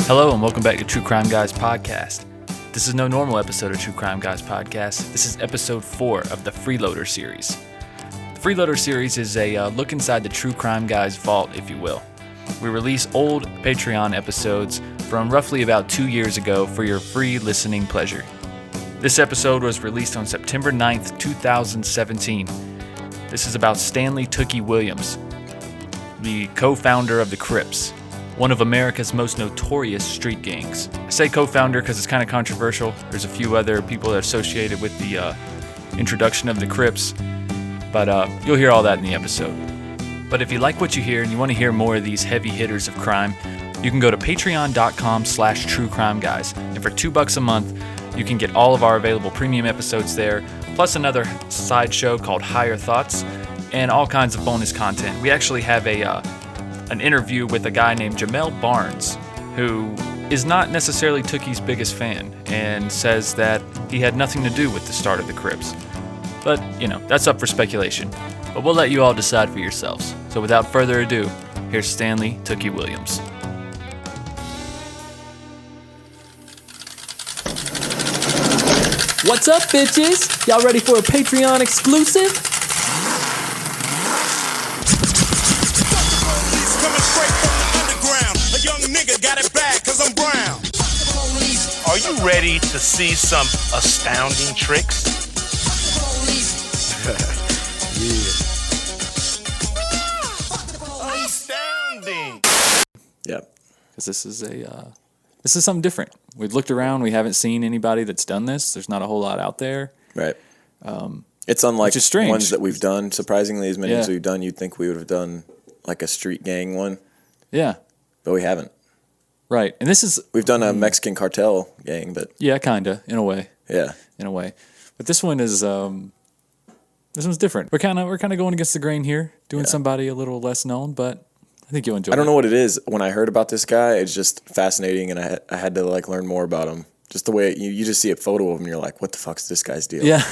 Hello and welcome back to True Crime Guys Podcast. This is no normal episode of True Crime Guys Podcast. This is episode 4 of the Freeloader series. The Freeloader series is a look inside the True Crime Guys vault, if you will. We release old Patreon episodes from roughly about 2 years ago for your free listening pleasure. This episode was released on September 9th, 2017. This is about Stanley Tookie Williams, the co-founder of the Crips, one of America's most notorious street gangs. I say co-founder because it's kind of controversial. There's a few other people that are associated with the introduction of the Crips, but you'll hear all that in the episode. But if you like what you hear and you want to hear more of these heavy hitters of crime, you can go to patreon.com/truecrimeguys, and for $2 a month, you can get all of our available premium episodes there, plus another side show called Higher Thoughts, and all kinds of bonus content. We actually have an interview with a guy named Jamel Barnes, who is not necessarily Tookie's biggest fan, and says that he had nothing to do with the start of the Crips. But, that's up for speculation. But we'll let you all decide for yourselves. So without further ado, here's Stanley Tookie Williams. What's up, bitches? Y'all ready for a Patreon exclusive? Are you ready to see some astounding tricks? Astounding. Yeah, because this is something different. We've looked around. We haven't seen anybody that's done this. There's not a whole lot out there. Right. It's unlike ones that we've done. Surprisingly, as many as we've done, you'd think we would have done like a street gang one. Yeah. But we haven't. Right. And we've done a Mexican cartel gang, but yeah, kinda, in a way. Yeah. In a way. But this one is this one's different. We're kinda going against the grain here, doing somebody a little less known, but I think you'll enjoy it. I don't know what it is. When I heard about this guy, it's just fascinating, and I had to learn more about him. Just the way you just see a photo of him, and you're like, what the fuck's this guy's deal? Yeah.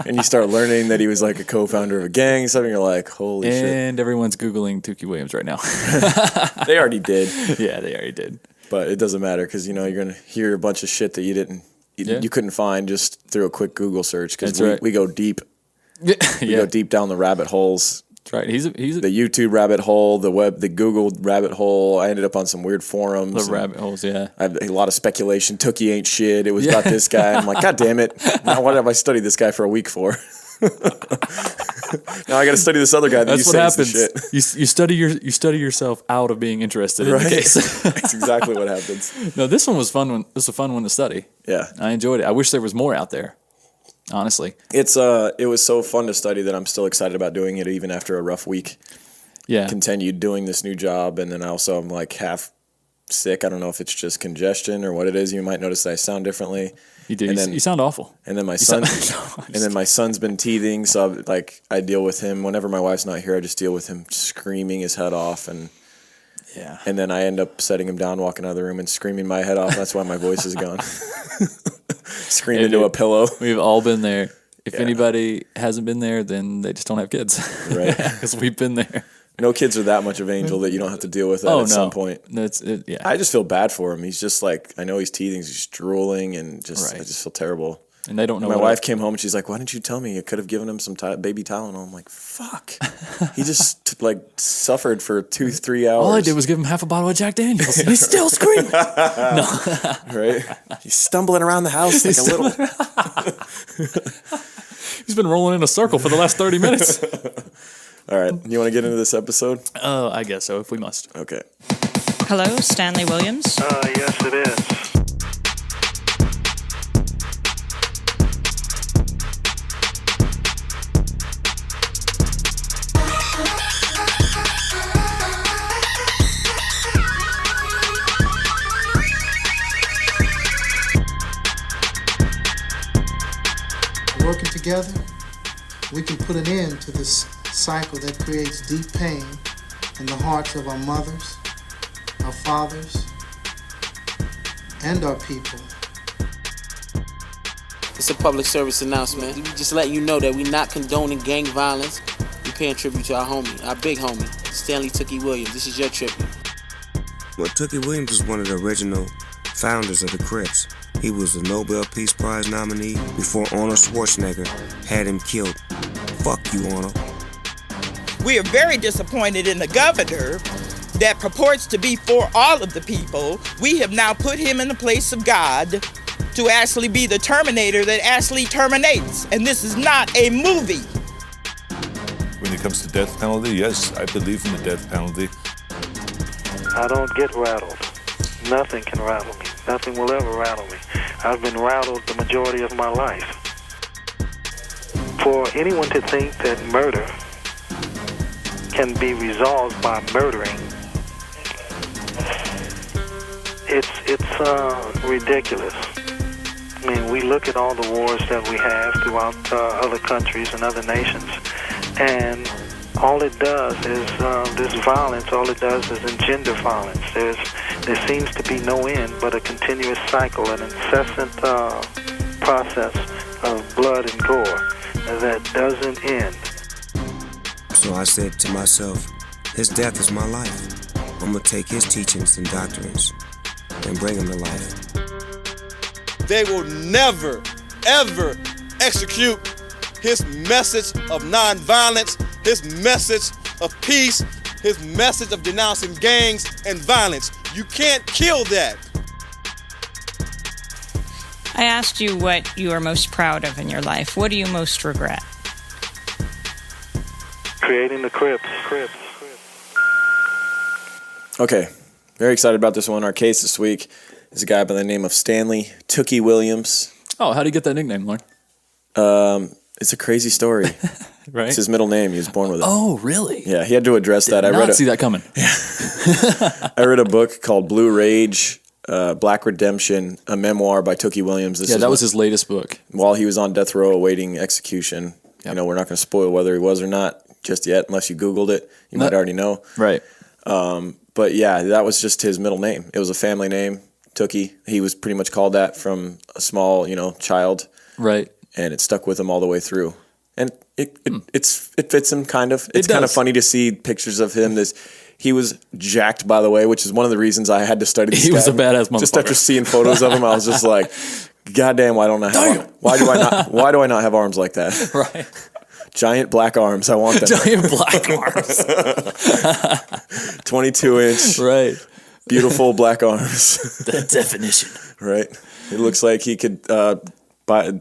And you start learning that he was like a co-founder of a gang and stuff, and you're like, holy shit. And everyone's Googling Tookie Williams right now. They already did. Yeah, they already did. But it doesn't matter because, you're going to hear a bunch of shit that you couldn't find just through a quick Google search because we go deep. We go deep down the rabbit holes. That's right. He's the YouTube rabbit hole, the Google rabbit hole. I ended up on some weird forums. The rabbit holes, yeah. I had a lot of speculation. Tookie ain't shit. It was about this guy. I'm like, God damn it. Now what have I studied this guy for a week for? Now I got to study this other guy that That's what happens. Shit. You study yourself out of being interested in the case. That's exactly what happens. No, this one was fun. This was a fun one to study. Yeah. I enjoyed it. I wish there was more out there. Honestly, it was so fun to study that I'm still excited about doing it even after a rough week. Yeah, continued doing this new job, and then also I'm like half sick. I don't know if it's just congestion or what it is. You might notice that I sound differently. You do. You sound awful. And then my son's been teething, so I deal with him whenever my wife's not here. I just deal with him screaming his head off, and then I end up setting him down, walking out of the room, and screaming my head off. That's why my voice is gone. Scream into a pillow. We've all been there. If anybody hasn't been there, then they just don't have kids. Right. Because we've been there. No kids are that much of an angel that you don't have to deal with that at some point. Yeah. I just feel bad for him. He's just I know he's teething, he's drooling, and I just feel terrible. And they don't know. My wife came home and she's like, "Why didn't you tell me? I could have given him some baby Tylenol." I'm like, "Fuck." He just suffered for 2-3 hours. All I did was give him half a bottle of Jack Daniels. He's still screaming. No. Right? He's stumbling around the house like a little. He's been rolling in a circle for the last 30 minutes. All right. You want to get into this episode? Oh, I guess so, if we must. Okay. Hello, Stanley Williams? Yes, it is. Working together, we can put an end to this cycle that creates deep pain in the hearts of our mothers, our fathers, and our people. It's a public service announcement. We just let you know that we're not condoning gang violence. We're paying tribute to our homie, our big homie, Stanley Tookie Williams. This is your tribute. Well, Tookie Williams is one of the original founders of the Crips. He was a Nobel Peace Prize nominee before Arnold Schwarzenegger had him killed. Fuck you, Arnold. We are very disappointed in the governor that purports to be for all of the people. We have now put him in the place of God to actually be the Terminator that actually terminates. And this is not a movie. When it comes to death penalty, yes, I believe in the death penalty. I don't get rattled. Nothing can rattle me. Nothing will ever rattle me. I've been rattled the majority of my life. For anyone to think that murder can be resolved by murdering, it's ridiculous. I mean, we look at all the wars that we have throughout other countries and other nations, and all it does is this violence. All it does is engender violence. There seems to be no end, but a continuous cycle, an incessant process of blood and gore that doesn't end. So I said to myself, his death is my life. I'm gonna take his teachings and doctrines and bring them to life. They will never, ever execute his message of nonviolence, his message of peace, his message of denouncing gangs and violence. You can't kill that. I asked you what you are most proud of in your life. What do you most regret? Creating the Crips. Okay, very excited about this one. Our case this week is a guy by the name of Stanley Tookie Williams. Oh, how do you get that nickname, Lauren? It's a crazy story. Right? It's his middle name. He was born with it. Oh, really? Yeah, he had to address that. I read see that coming. I read a book called Blue Rage, Black Redemption, a memoir by Tookie Williams. That was his latest book. While he was on death row awaiting execution. Yep. You know, we're not going to spoil whether he was or not just yet, unless you Googled it. You might already know. Right. But yeah, that was just his middle name. It was a family name, Tookie. He was pretty much called that from a small, child. Right. And it stuck with him all the way through. And it fits him kind of. It's kind of funny to see pictures of him. He was jacked, by the way, which is one of the reasons I had to study this guy. He was a badass motherfucker. Just after seeing photos of him, I was just like, goddamn, why do I not have arms like that? Right. Giant black arms. I want them. Giant black arms. 22-inch. Right. Beautiful black arms. The definition. Right. It looks like he could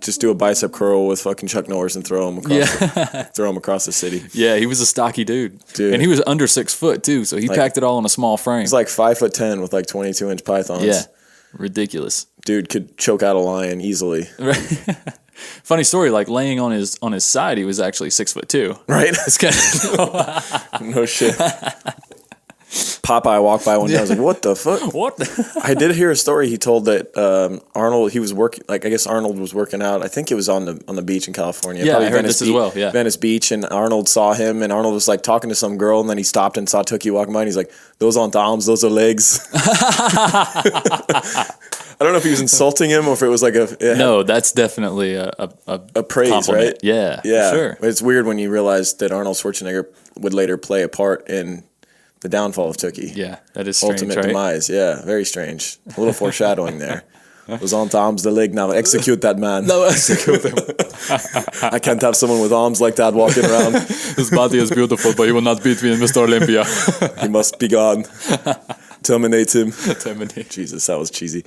just do a bicep curl with fucking Chuck Norris and throw him across the city. Yeah, he was a stocky dude. And he was under 6 foot too, so he packed it all in a small frame. He's like 5'10" with like 22-inch pythons. Yeah. Ridiculous. Dude could choke out a lion easily. Right. Funny story, like laying on his side, he was actually 6'2". Right. It's kind of no shit. Popeye walked by one day. I was like, "What the fuck?" What? I did hear a story. He told that Arnold. He was working. I guess Arnold was working out. I think it was on the beach in California. Yeah, probably I heard this as well. Yeah, Venice Beach, and Arnold saw him, and Arnold was like talking to some girl, and then he stopped and saw Tookie walking by, and he's like, "Those aren't arms, those are legs." I don't know if he was insulting him or if it was like no, that's definitely a praise, compliment. right? Yeah, yeah. For sure. It's weird when you realize that Arnold Schwarzenegger would later play a part in the downfall of Tookie. Yeah, that is strange, ultimate right? demise. Yeah, very strange. A little foreshadowing there. Those arms, the leg now. Execute that man. No, execute him. I can't have someone with arms like that walking around. His body is beautiful, but he will not beat me in Mr. Olympia. He must be gone. Terminate him. Terminate. Jesus, that was cheesy.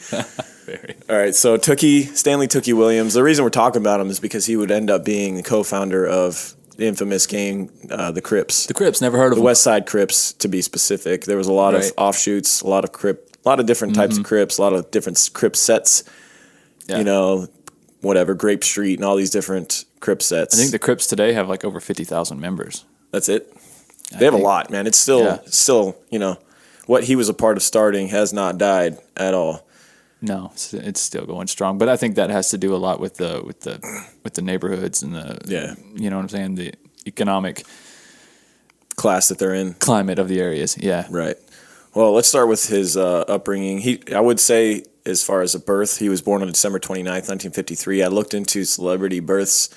Very. All right, so Stanley Tookie Williams, the reason we're talking about him is because he would end up being the co-founder of the infamous gang, the Crips. The Crips, never heard of them. The West Side Crips, to be specific. There was a lot of offshoots, a lot of different types of Crips, a lot of different Crip sets. Yeah. Whatever, Grape Street and all these different Crip sets. I think the Crips today have like over 50,000 members. That's it? They have a lot, man. It's still, what he was a part of starting has not died at all. No, it's still going strong, but I think that has to do a lot with the neighborhoods and you know what I'm saying, the economic class that they're in, climate of the areas. Yeah, right. Well, let's start with his upbringing. I would say, as far as a birth, he was born on December 29th, 1953. I looked into celebrity births.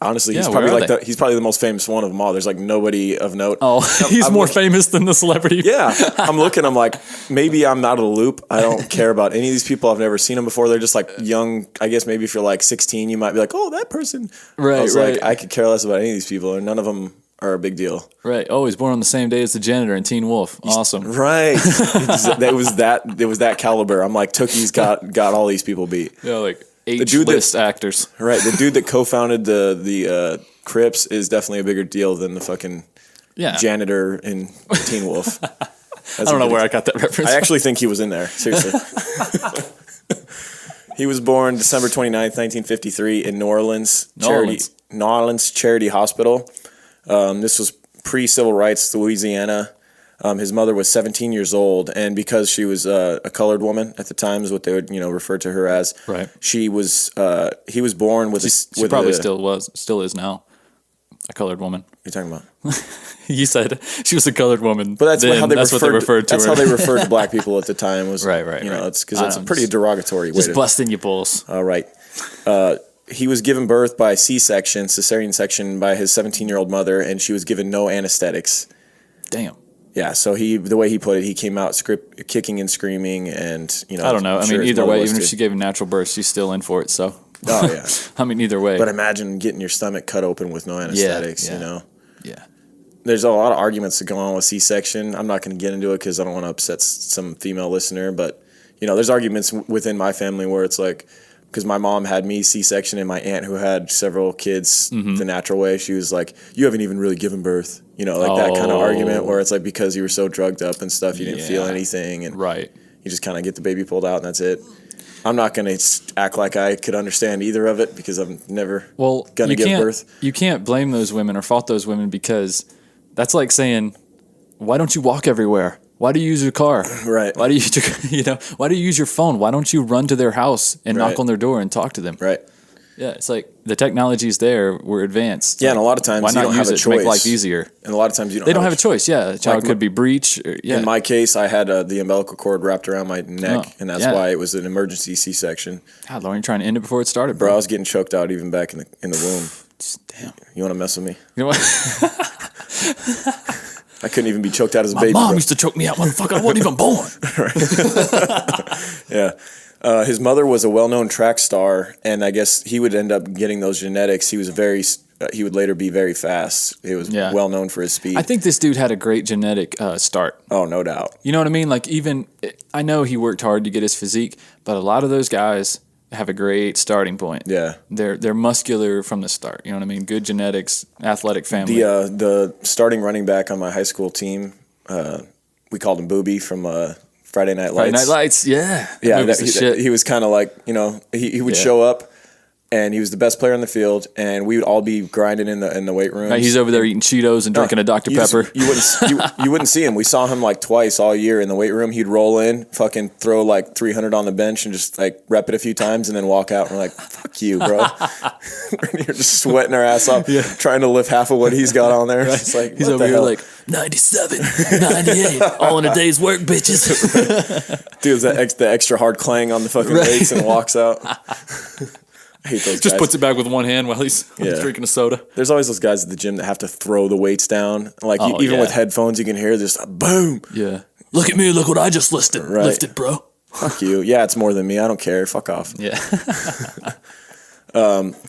Honestly, Yeah, he's probably where are he's probably the most famous one of them all. There's like nobody of note. Oh, he's more famous than the celebrity. Yeah, I'm looking. I'm like, maybe I'm out of the loop. I don't care about any of these people. I've never seen them before. They're just like young. I guess maybe if you're like 16, you might be like, oh, that person. Right. I was like, I could care less about any of these people, and none of them are a big deal. Right. Oh, he's born on the same day as the janitor in Teen Wolf. Awesome. Right. It was that caliber. I'm like, Tookie's got all these people beat. Yeah, like H-list actors. Right. The dude that co-founded the Crips is definitely a bigger deal than the fucking janitor in Teen Wolf. I don't know where I got that reference. I actually think he was in there. Seriously. He was born December 29th, 1953 in New Orleans Charity Hospital. This was pre-civil rights Louisiana. His mother was 17 years old, and because she was a colored woman at the time, is what they would refer to her as. Right. He was born with. She probably still is now, a colored woman. What are you talking about? You said she was a colored woman, but that's how they referred to her. That's how they referred to black people at the time. Was right. It's because it's a pretty derogatory way. Just busting your balls. All right. He was given birth by C-section, cesarean section, by his 17-year-old mother, and she was given no anesthetics. Damn. Yeah, so the way he put it, he came out kicking and screaming, and I don't know. I mean, either way, even if she gave a natural birth, she's still in for it. So. Oh yeah. I mean, either way. But imagine getting your stomach cut open with no anesthetics. Yeah. Yeah. There's a lot of arguments that go on with C-section. I'm not going to get into it because I don't want to upset some female listener, but there's arguments within my family where it's like, because my mom had me C-section and my aunt who had several kids the natural way, she was like, you haven't even really given birth. That kind of argument where it's like because you were so drugged up and stuff, you didn't feel anything. And you just kind of get the baby pulled out and that's it. I'm not going to act like I could understand either of it because I'm never going to give birth. You can't blame those women or fault those women because that's like saying, why don't you walk everywhere? Why do you use your car? Right. Why do you why do you use your phone? Why don't you run to their house and knock on their door and talk to them? Right. Yeah, it's like the technology's there. We're advanced. Yeah, and a lot of times why you not don't use have a it choice. to make life easier. And a lot of times they don't have a choice. Yeah, the child could be breech. In my case, I had the umbilical cord wrapped around my neck, and that's why it was an emergency C-section. God, Lauren, you're trying to end it before it started, bro. I was getting choked out even back in the womb. Damn. You want to mess with me? You know what? I couldn't even be choked out as a baby. My mom used to choke me out, motherfucker. I wasn't even born. Yeah. His mother was a well-known track star, and I guess he would end up getting those genetics. He would later be very fast. He was well known for his speed. I think this dude had a great genetic start. Oh, no doubt. You know what I mean? Like I know he worked hard to get his physique, but a lot of those guys have a great starting point. Yeah. They're muscular from the start. You know what I mean? Good genetics, athletic family. The starting running back on my high school team, we called him Booby from Friday Night Lights. Friday Night Lights, yeah. Yeah, he was kind of like, he would show up, and he was the best player on the field, and we would all be grinding in the weight room. He's over there eating Cheetos and drinking a Dr. Pepper. You wouldn't see him. We saw him like twice all year in the weight room. He'd roll in, fucking throw like 300 on the bench and just like rep it a few times and then walk out. And we're like, fuck you, bro. You're just sweating our ass off, trying to lift half of what he's got on there. It's like, he's over here like, 97, 98, all in a day's work, bitches. Dude, the extra hard clang on the fucking weights and walks out. I hate those guys. Just puts it back with one hand while he's drinking a soda. There's always those guys at the gym that have to throw the weights down. Like even with headphones, you can hear this boom. Yeah. Look at me. Look what I just lifted, bro. Fuck you. Yeah, it's more than me. I don't care. Fuck off. Yeah.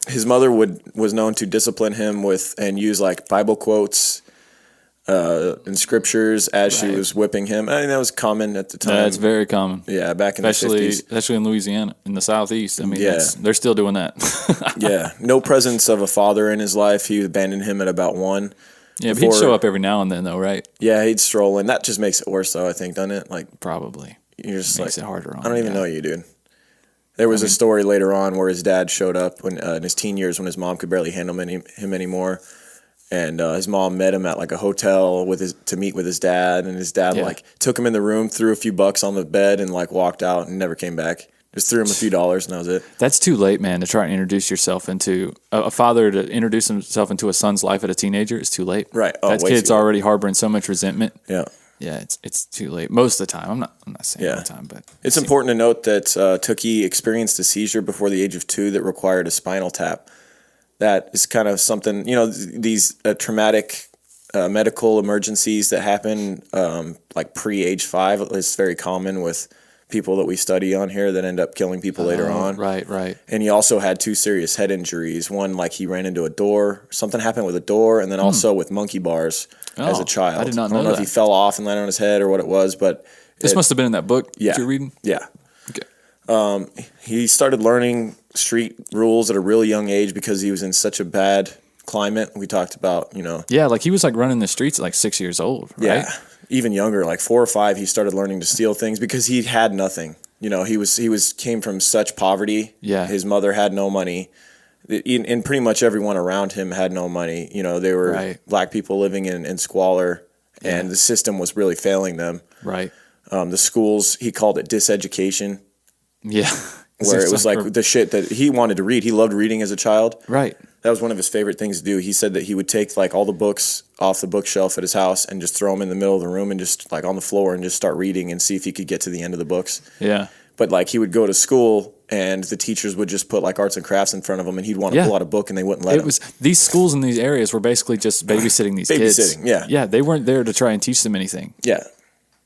His mother was known to discipline him with and use like Bible quotes and scriptures as she was whipping him. I mean, that was common at the time. That's very common. Yeah, back in the 50s. Especially in Louisiana, in the Southeast. I mean, they're still doing that. Yeah. No presence of a father in his life. He abandoned him at about 1. Yeah, but he'd show up every now and then, though, right? Yeah, he'd stroll in. That just makes it worse, though, I think, doesn't it? Like, probably. You're just makes it harder on I don't even know you, dude. There was a story later on where his dad showed up when in his teen years when his mom could barely handle him anymore. And his mom met him at like a hotel to meet with his dad, and his dad like took him in the room, threw a few bucks on the bed, and like walked out and never came back. Just threw him a few dollars, and that was it. That's too late, man, to try and introduce yourself into a father to introduce himself into a son's life at a teenager. It's too late. Right. That kid's already harboring so much resentment. Yeah. Yeah, it's too late most of the time. I'm not saying all the time, but it's important to note that Tookie experienced a seizure before the age of 2 that required a spinal tap. that is kind of something, these traumatic medical emergencies that happen like pre-age 5 is very common with people that we study on here that end up killing people later on. Right. And he also had 2 serious head injuries. One, like he ran into a door, something happened with a door, and then also with monkey bars as a child. I did not I don't know that. if he fell off and landed on his head or what it was, but this must have been in that book that you're reading? Yeah. Okay. He started learning street rules at a really young age because he was in such a bad climate. We talked about, Yeah, like he was like running the streets at like 6 years old, right? Yeah. Even younger, like 4 or 5, he started learning to steal things because he had nothing. He came from such poverty. Yeah. His mother had no money. And pretty much everyone around him had no money. They were black people living in squalor, and the system was really failing them. Right. The schools, he called it diseducation. Yeah. Where it was like the shit that he wanted to read. He loved reading as a child. Right. That was one of his favorite things to do. He said that he would take like all the books off the bookshelf at his house and just throw them in the middle of the room and just like on the floor and just start reading and see if he could get to the end of the books. Yeah. But like he would go to school and the teachers would just put like arts and crafts in front of him and he'd want to pull out a book and they wouldn't let him. These schools in these areas were basically just babysitting these kids. Babysitting, yeah. Yeah, they weren't there to try and teach them anything. Yeah.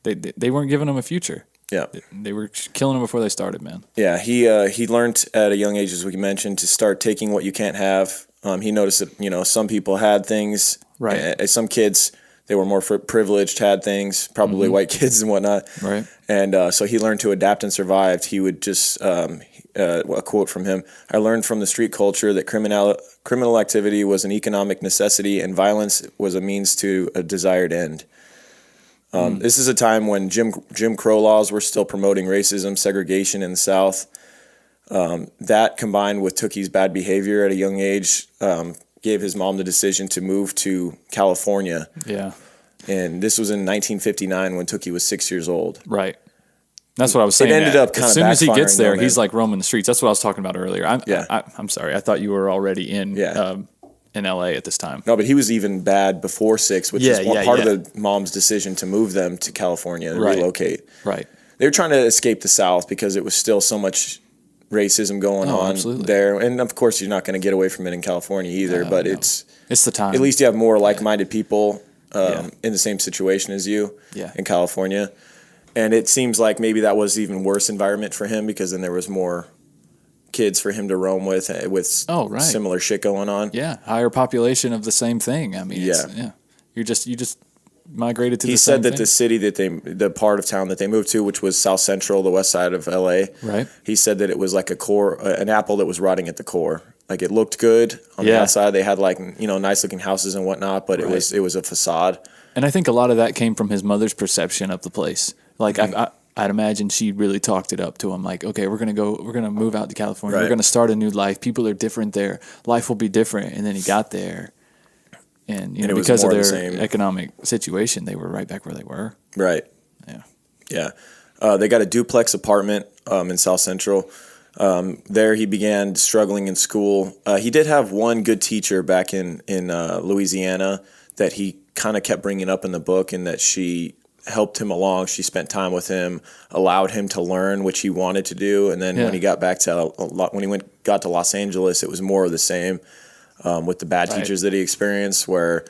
They weren't giving them a future. Yeah. They were killing them before they started, man. Yeah, he learned at a young age, as we mentioned, to start taking what you can't have. He noticed that, some people had things. Right. Some kids, they were more privileged, had things, probably white kids and whatnot. Right. And so he learned to adapt and survived. He would just, a quote from him, "I learned from the street culture that criminal activity was an economic necessity and violence was a means to a desired end." This is a time when Jim Crow laws were still promoting racism, segregation in the South. That combined with Tookie's bad behavior at a young age gave his mom the decision to move to California. Yeah. And this was in 1959 when Tookie was 6 years old. Right. That's what I was saying. It ended up kind of as soon as he gets there, backfiring, he's like roaming the streets. That's what I was talking about earlier. I'm sorry. I thought you were already in LA at this time. No, but he was even bad before 6, which is part of the mom's decision to move them to California and relocate. Right. They were trying to escape the South because it was still so much racism going on there. And of course, you're not going to get away from it in California either, but it's the time. At least you have more like-minded people in the same situation as you in California. And it seems like maybe that was even worse environment for him because then there was more kids for him to roam with similar shit going on. Yeah, higher population of the same thing. I mean, you just migrated to. He the said same that thing. the city the part of town that they moved to, which was South Central, the west side of LA. Right. He said that it was like an apple that was rotting at the core. Like it looked good on the outside. They had like nice looking houses and whatnot, but it was a facade. And I think a lot of that came from his mother's perception of the place. Like I'd imagine she really talked it up to him. Like, okay, we're gonna move out to California. We're gonna start a new life. People are different there. Life will be different. And then he got there, and because of their economic situation, they were right back where they were. Right. Yeah. They got a duplex apartment in South Central. There he began struggling in school. He did have one good teacher back in Louisiana that he kind of kept bringing up in the book, and that she helped him along. She spent time with him, allowed him to learn, which he wanted to do. And then when he got back to got to Los Angeles, it was more of the same with the bad teachers that he experienced, where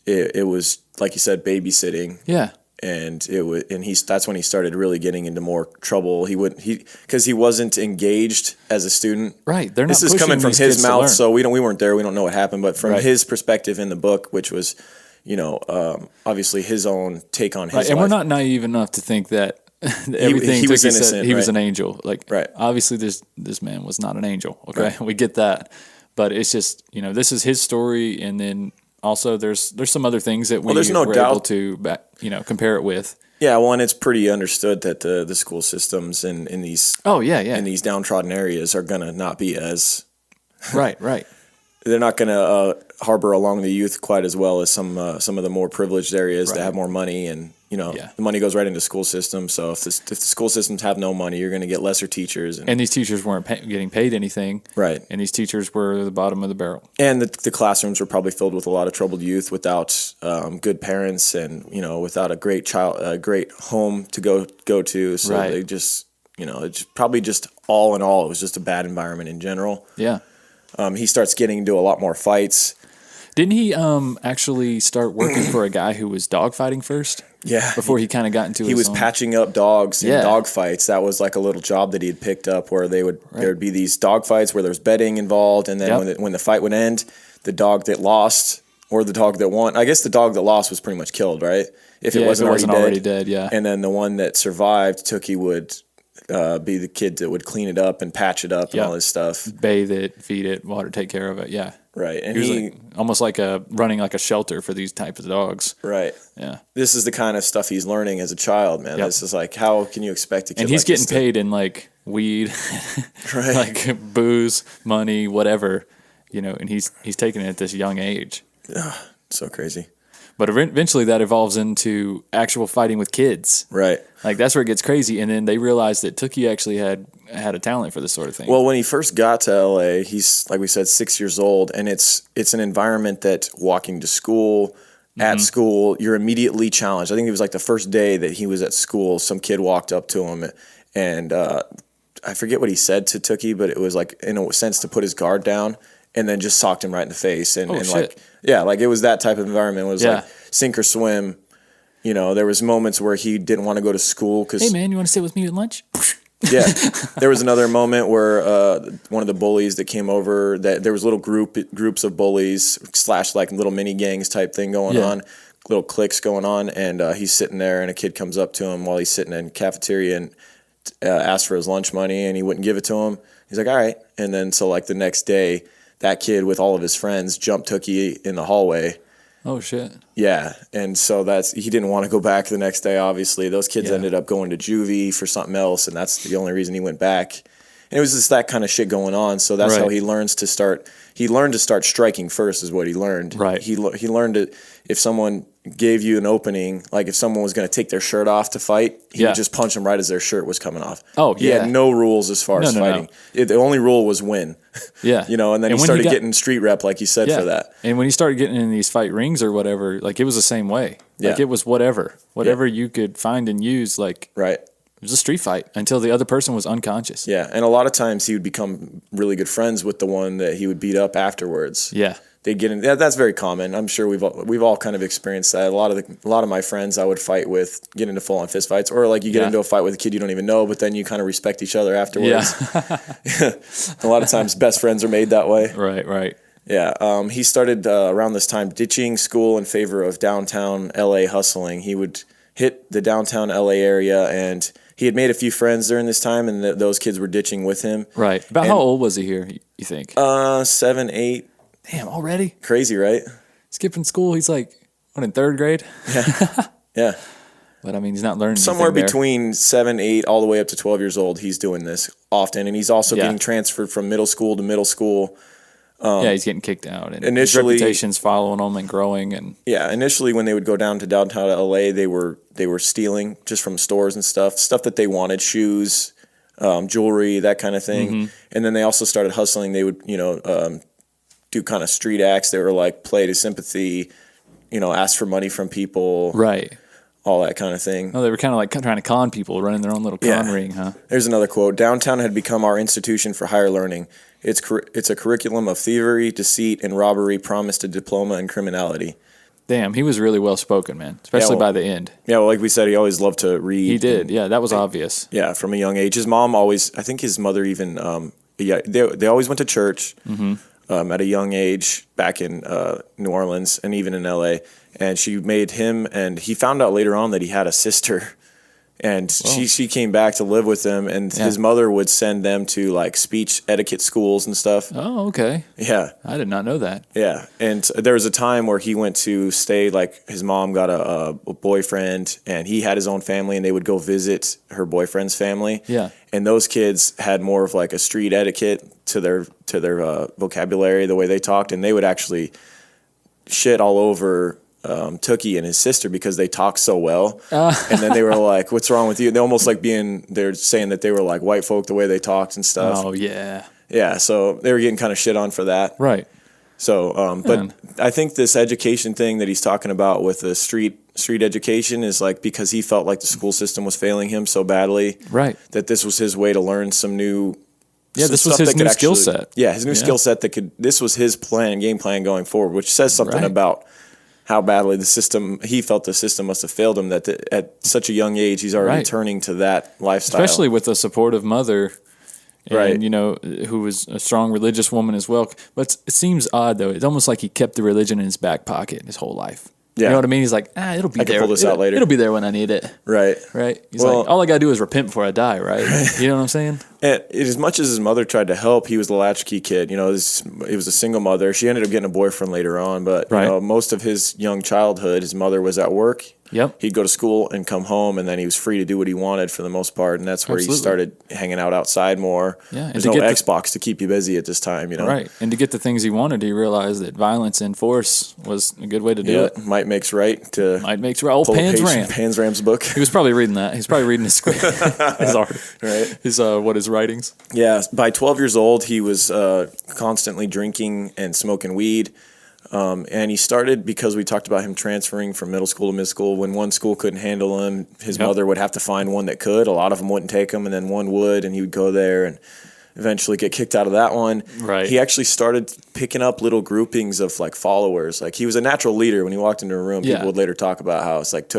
it was, like you said, babysitting. Yeah. And that's when he started really getting into more trouble. Because he wasn't engaged as a student. Right. They're not. This is coming from his mouth, so we weren't there. We don't know what happened, but from his perspective in the book, which was, obviously his own take on his life. And we're not naive enough to think that everything he was Tookie innocent. Said, he was an angel. Like, obviously, this man was not an angel. Okay, we get that, but it's just this is his story, and then also there's some other things that we there's no were doubt able to compare it with. Yeah, well, and it's pretty understood that the school systems in these in these downtrodden areas are gonna not be as right. They're not going to harbor along the youth quite as well as some of the more privileged areas that have more money, and the money goes right into school systems. So if the school systems have no money, you're going to get lesser teachers, and these teachers weren't getting paid anything, right? And these teachers were the bottom of the barrel, and the classrooms were probably filled with a lot of troubled youth without good parents, and without a great great home to go to. So they just it's probably just all in all, it was just a bad environment in general. Yeah. He starts getting into a lot more fights. Didn't he actually start working for a guy who was dogfighting first? Yeah. Before he kind of got into He was patching up dogs in dog fights. That was like a little job that he had picked up where there would be these dog fights where there was betting involved, and then when the fight would end, the dog that lost or the dog that won, I guess the dog that lost was pretty much killed, right? If it wasn't already dead, yeah. And then the one that survived, Tookie would be the kid that would clean it up and patch it up and all this stuff. Bathe it, feed it, water, take care of it, yeah. Right. And he almost like running like a shelter for these types of dogs. Right. Yeah. This is the kind of stuff he's learning as a child, man. This is like, how can you expect a kid and he's like getting paid in like weed, like booze, money, whatever, and he's taking it at this young age. So crazy. But eventually that evolves into actual fighting with kids. Right. Like that's where it gets crazy. And then they realized that Tookie actually had a talent for this sort of thing. Well, when he first got to LA, he's, like we said, 6 years old, and it's an environment that walking to school, at school, you're immediately challenged. I think it was like the first day that he was at school, some kid walked up to him and I forget what he said to Tookie, but it was like in a sense to put his guard down. And then just socked him right in the face, and like it was that type of environment. It was like sink or swim. There was moments where he didn't want to go to school because. Hey man, you want to sit with me at lunch? Yeah, there was another moment where one of the bullies that came over, that there was little groups of bullies / like little mini gangs type thing going on, little cliques going on, and he's sitting there, and a kid comes up to him while he's sitting in the cafeteria and asks for his lunch money, and he wouldn't give it to him. He's like, all right, and then so like the next day. That kid with all of his friends jumped Tookie in the hallway. Oh, shit. Yeah, and so he didn't want to go back the next day, obviously. Those kids ended up going to juvie for something else, and that's the only reason he went back. And it was just that kind of shit going on, so that's how he learns to start. He learned to start striking first is what he learned. Right. He learned it if someone gave you an opening, like if someone was going to take their shirt off to fight, he would just punch them right as their shirt was coming off. Oh, he had no rules as far as fighting. The only rule was win. Yeah. And then he started getting street rep, like you said, for that. And when he started getting in these fight rings or whatever, like it was the same way. Like it was whatever you could find and use, like it was a street fight until the other person was unconscious. Yeah, and a lot of times he would become really good friends with the one that he would beat up afterwards. Yeah. They'd get in. Yeah, that's very common. I'm sure we've all kind of experienced that. A lot of my friends I would fight with get into full on fist fights, or like you get into a fight with a kid you don't even know, but then you kind of respect each other afterwards. Yeah. A lot of times, best friends are made that way. Right. Yeah. He started around this time ditching school in favor of downtown LA hustling. He would hit the downtown LA area, and he had made a few friends during this time, and those kids were ditching with him. Right. How old was he here? You think? 7, 8. Damn, already? Crazy, right? Skipping school, he's like, in third grade? Yeah. But I mean, he's not learning somewhere anything between 7, 8, all the way up to 12 years old. He's doing this often, and he's also getting transferred from middle school to middle school. He's getting kicked out, and initially, his reputation's following him and growing. And initially when they would go down to downtown LA, they were stealing just from stores and stuff that they wanted, shoes, jewelry, that kind of thing. And then they also started hustling. They would do kind of street acts. They were like play to sympathy, ask for money from people, right? All that kind of thing. Oh, they were kind of like trying to con people, running their own little con ring, huh? There's another quote. Downtown had become our institution for higher learning. It's a curriculum of thievery, deceit, and robbery promised a diploma in criminality. Damn, he was really well spoken, man, especially by the end. Yeah, well, like we said, he always loved to read. He did, that was obvious. Yeah, from a young age. His mom always, I think his mother even, they always went to church at a young age back in New Orleans and even in LA. And she made him, and he found out later on that he had a sister. And she came back to live with him, and his mother would send them to like speech etiquette schools and stuff. Oh, okay. Yeah. I did not know that. Yeah. And there was a time where he went to stay, like his mom got a boyfriend, and he had his own family, and they would go visit her boyfriend's family. Yeah. And those kids had more of like a street etiquette to their vocabulary, the way they talked, and they would actually shit all over Tookie and his sister because they talk so well. And then they were like, what's wrong with you? And they almost like they're saying that they were like white folk the way they talked and stuff. Oh, yeah. Yeah, so they were getting kind of shit on for that. Right. So, but I think this education thing that he's talking about with the street education is like because he felt like the school system was failing him so badly. Right. That this was his way to learn some new Yeah, this was his new skill set. Yeah, his new skill set this was his game plan going forward, which says something about how badly he felt the system must have failed him, that at such a young age, he's already turning to that lifestyle. Especially with a supportive mother, and, who was a strong religious woman as well. But it seems odd, though. It's almost like he kept the religion in his back pocket his whole life. Yeah. You know what I mean? He's like, it'll be there. I can pull this out later. It'll be there when I need it. Right. He's like, all I got to do is repent before I die, right? You know what I'm saying? And as much as his mother tried to help, he was the latchkey kid. He was a single mother. She ended up getting a boyfriend later on, but most of his young childhood, his mother was at work. Yep. He'd go to school and come home, and then he was free to do what he wanted for the most part, and that's where he started hanging out outside more. Yeah, there's no Xbox to keep you busy at this time, Right, and to get the things he wanted, he realized that violence and force was a good way to do it. Might makes right. Might makes right. Old Panzram's book. He was probably reading that. He's probably reading his script, his art, right? His writings. Yeah, by 12 years old, he was constantly drinking and smoking weed. And he started because we talked about him transferring from middle school to mid school. When one school couldn't handle him, his mother would have to find one that could. A lot of them wouldn't take him, and then one would, and he would go there and eventually get kicked out of that one. Right. He actually started picking up little groupings of followers. Like, he was a natural leader. When he walked into a room, people would later talk about how it's like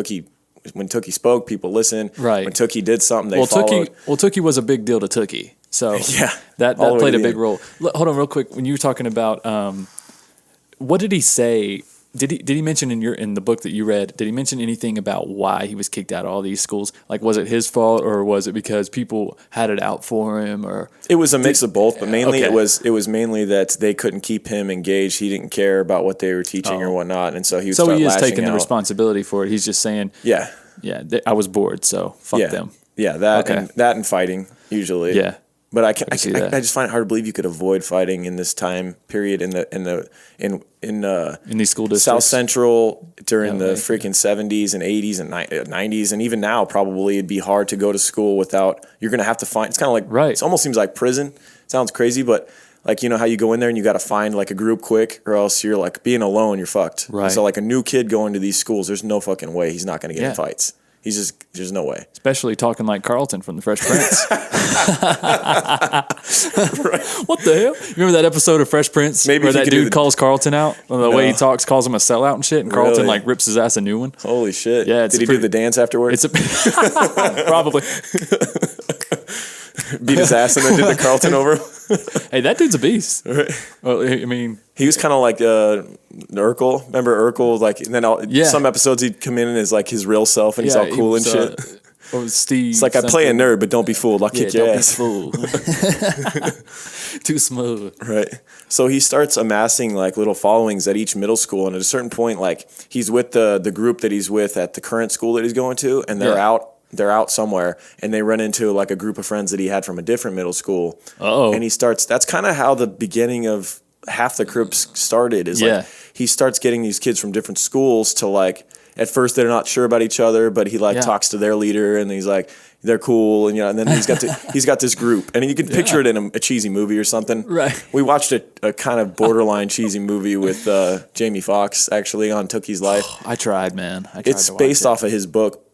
when Tookie spoke, people listened. Right. When Tookie did something, they followed. Tookie was a big deal to Tookie. So that played a big role. Hold on real quick. When you were talking about what did he say? Did he mention in the book that you read, did he mention anything about why he was kicked out of all these schools? Like, was it his fault, or was it because people had it out for him? Or it was a mix of both, but mainly it was mainly that they couldn't keep him engaged. He didn't care about what they were teaching or whatnot, and so he is taking the responsibility for it. He's just saying, I was bored, so fuck them. Yeah, that and fighting usually. Yeah. But I just find it hard to believe you could avoid fighting in this time period in these school districts. South Central during the freaking 70s and 80s and 90s, and even now probably it'd be hard to go to school without. You're gonna have to find. It's kind of like It almost seems like prison. Sounds crazy, but like, how you go in there and you got to find like a group quick, or else you're like being alone. You're fucked. Right. So like a new kid going to these schools, there's no fucking way he's not gonna get in fights. There's no way. Especially talking like Carlton from The Fresh Prince. What the hell? You remember that episode of Fresh Prince where that dude calls Carlton out? The way he talks, calls him a sellout and shit, and Carlton like rips his ass a new one. Holy shit. Yeah, Did he do the dance afterwards? Probably. Beat his ass and then did the Carlton over. Hey, that dude's a beast. Right. Well, I mean, he was kind of like Urkel. Remember Urkel? Like, and then some episodes he'd come in as like his real self, and he's all cool and shit. Steve. It's like, I play a nerd, but don't be fooled. I'll kick your ass. Don't be fooled. Too smooth. Right. So he starts amassing like little followings at each middle school, and at a certain point, like he's with the group that he's with at the current school that he's going to, and they're out. They're out somewhere, and they run into like a group of friends that he had from a different middle school. And he starts. That's kind of how the beginning of half the Crips started. Like he starts getting these kids from different schools to like. At first, they're not sure about each other, but he talks to their leader, and he's like, they're cool, and and then he's got this group, and you can picture it in a cheesy movie or something. Right. We watched a kind of borderline cheesy movie with Jamie Foxx actually on Tookie's life. I tried, man. It's based off of his book.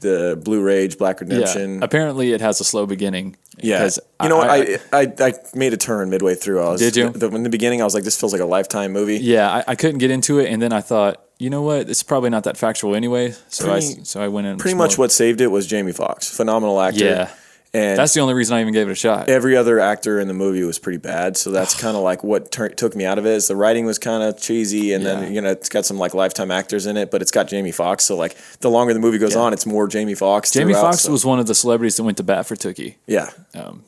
The Blue Rage, Black Redemption. Yeah. Apparently, it has a slow beginning. Yeah, I made a turn midway through. Did you? In the beginning, I was like, this feels like a Lifetime movie. Yeah, I couldn't get into it, and then I thought, you know what, it's probably not that factual anyway. So I went in. Pretty much what saved it was Jamie Foxx, phenomenal actor. Yeah. And that's the only reason I even gave it a shot. Every other actor in the movie was pretty bad, so that's kind of like what took me out of it. Is the writing was kind of cheesy, and then it's got some like Lifetime actors in it, but it's got Jamie Foxx. So like the longer the movie goes on, it's more Jamie Foxx. Jamie Foxx was one of the celebrities that went to bat for Tookie. Yeah.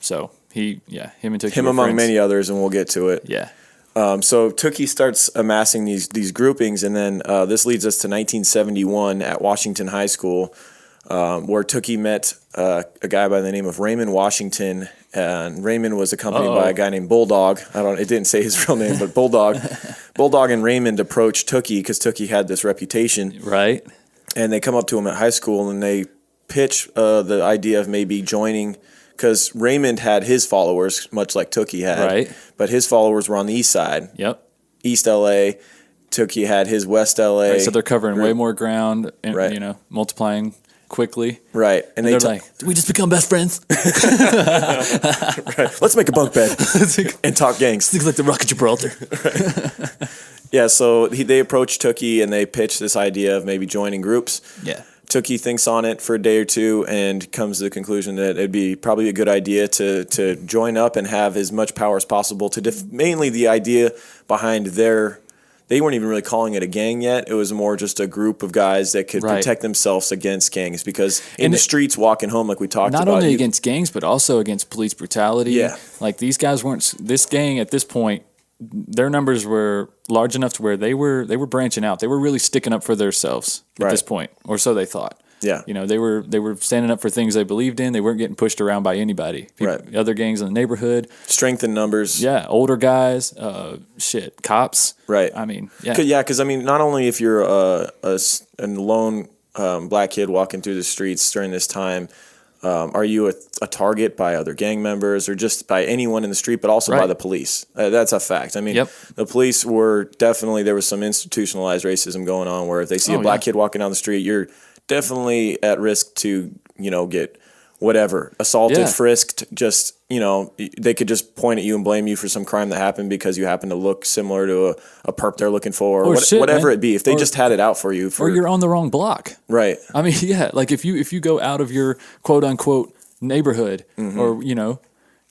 So him and Tookie. Him among many others, and we'll get to it. Yeah. So Tookie starts amassing these groupings, and then this leads us to 1971 at Washington High School. Where Tookie met a guy by the name of Raymond Washington, and Raymond was accompanied by a guy named Bulldog. It didn't say his real name, but Bulldog. Bulldog and Raymond approached Tookie because Tookie had this reputation, right? And they come up to him at high school and they pitch the idea of maybe joining, because Raymond had his followers, much like Tookie had, right? But his followers were on the east side. Yep, East LA. Tookie had his West LA. Right, so they're covering way more ground, and, multiplying. quickly. Right. And they're like, "Did we just become best friends?" Right. Let's make a bunk bed and talk gangs. Things like the Rock of Gibraltar. Right. Yeah, so they approached Tookie and they pitched this idea of maybe joining groups. Yeah. Tookie thinks on it for a day or two and comes to the conclusion that it'd be probably a good idea to join up and have as much power as possible to mainly the idea behind they weren't even really calling it a gang yet. It was more just a group of guys that could protect themselves against gangs because in the streets walking home, like we talked about. Not only against gangs, but also against police brutality. Yeah. Like these guys this gang at this point, their numbers were large enough to where they were branching out. They were really sticking up for themselves at this point, or so they thought. Yeah. You know, they were standing up for things they believed in. They weren't getting pushed around by anybody. Other gangs in the neighborhood. Strength in numbers. Yeah, older guys, cops. Right. I mean, yeah. Because I mean, not only if you're a lone black kid walking through the streets during this time, are you a target by other gang members or just by anyone in the street, but also by the police? That's a fact. I mean, the police were definitely, there was some institutionalized racism going on where if they see a black kid walking down the street, you're definitely at risk to, get whatever, assaulted, frisked, just, they could just point at you and blame you for some crime that happened because you happen to look similar to a perp they're looking for, or whatever it be. If they just had it out for you. Or you're on the wrong block. Right. I mean, yeah, like if you go out of your quote unquote neighborhood or,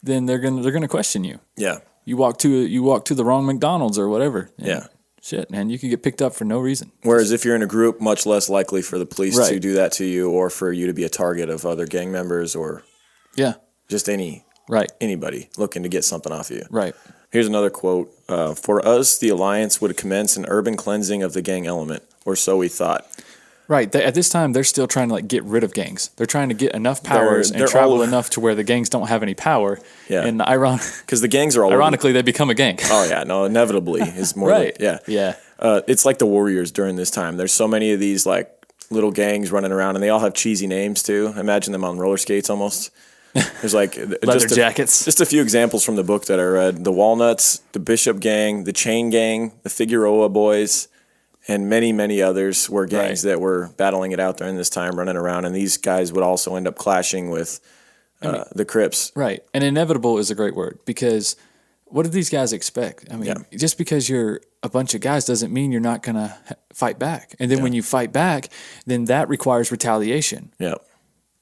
then they're gonna question you. Yeah. You walk to the wrong McDonald's or whatever. Yeah. Shit, man, you can get picked up for no reason. Whereas if you're in a group, much less likely for the police to do that to you or for you to be a target of other gang members or just anybody looking to get something off of you. Right. Here's another quote. For us, the Alliance would commence an urban cleansing of the gang element, or so we thought. Right. At this time, they're still trying to get rid of gangs. They're trying to get enough powers and travel enough to where the gangs don't have any power. Yeah. And because the gangs are all ironically, they become a gang. Oh yeah, no, inevitably is more. Right. Yeah. It's like the Warriors during this time. There's so many of these like little gangs running around, and they all have cheesy names too. Imagine them on roller skates almost. There's like leather jackets. Just a few examples from the book that I read: the Walnuts, the Bishop Gang, the Chain Gang, the Figueroa Boys. And many, many others were gangs that were battling it out during this time, running around. And these guys would also end up clashing with the Crips. Right. And inevitable is a great word because what do these guys expect? I mean, just because you're a bunch of guys doesn't mean you're not going to fight back. And then when you fight back, then that requires retaliation. Yeah.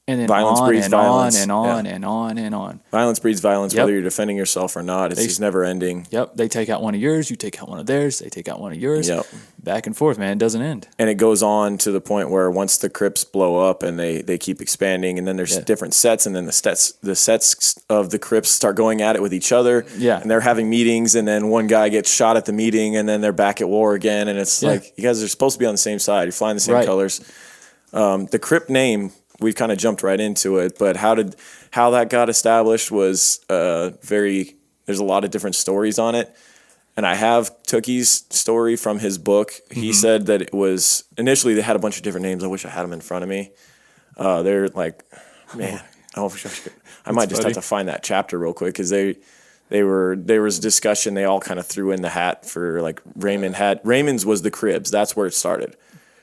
And then violence breeds violence. And on. Violence breeds violence, whether you're defending yourself or not. It's just never ending. Yep. They take out one of yours. You take out one of theirs. They take out one of yours. Yep. Back and forth, man. It doesn't end. And it goes on to the point where once the Crips blow up and they keep expanding, and then there's different sets, and then the sets of the Crips start going at it with each other. Yeah. And they're having meetings, and then one guy gets shot at the meeting, and then they're back at war again. And it's like, you guys are supposed to be on the same side. You're flying the same colors. The Crip name, we've kind of jumped right into it, but how that got established was there's a lot of different stories on it. And I have Tookie's story from his book. He said that it was, initially they had a bunch of different names. I wish I had them in front of me. They're like, man, I might just have to find that chapter real quick because there was a discussion. They all kind of threw in the hat for like Raymond's was the Cribs. That's where it started.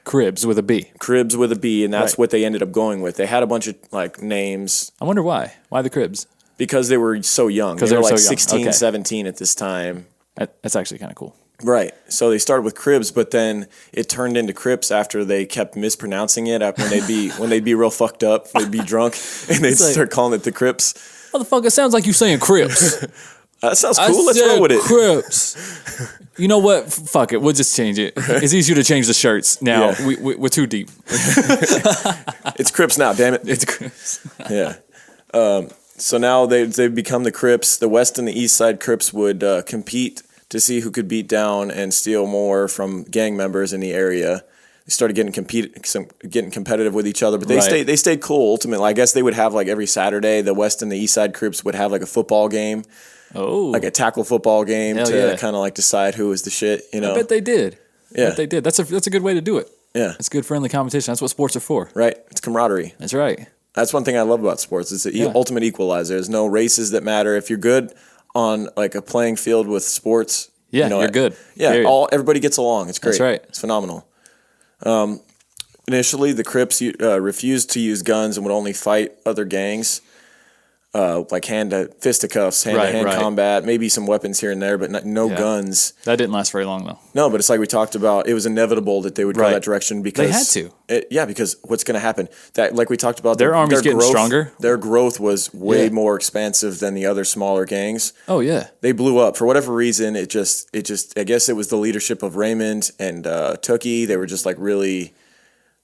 Cribs with a B. Cribs with a B, and that's what they ended up going with. They had a bunch of like names. I wonder why. Why the Cribs? Because they were so young. They were like so 16, 17 at this time. That's actually kind of cool. Right. So they started with Cribs, but then it turned into Crips after they kept mispronouncing it. When they'd be real fucked up, they'd be drunk, and they'd start calling it the Crips. Motherfucker, it sounds like you saying Crips. That sounds cool. Let's roll with it. Crips. You know what? Fuck it. We'll just change it. It's easier to change the shirts now. Yeah. We're too deep. It's Crips now, damn it. It's Crips. Yeah. So now they've become the Crips. The West and the East Side Crips would compete to see who could beat down and steal more from gang members in the area. They started getting competitive with each other, but they stayed cool. Ultimately, I guess they would have like every Saturday. The West and the East Side Crips would have like a football game. Oh, like a tackle football game to kind of like decide who was the shit, I bet they did. Yeah, I bet they did. That's a good way to do it. Yeah, it's good friendly competition. That's what sports are for. Right. It's camaraderie. That's right. That's one thing I love about sports. It's the ultimate equalizer. There's no races that matter. If you're good on like a playing field with sports, you're good. Yeah, everybody gets along. It's great. That's right. It's phenomenal. Initially, the Crips refused to use guns and would only fight other gangs, like fisticuffs, hand-to-hand combat, maybe some weapons here and there, but no guns. That didn't last very long, though. No, but it's like we talked about. It was inevitable that they would go that direction because they had to. Because what's going to happen? That, like we talked about, their army's getting stronger. Their growth was way more expansive than the other smaller gangs. Oh yeah, they blew up for whatever reason. It just. I guess it was the leadership of Raymond and Tookie. They were just like really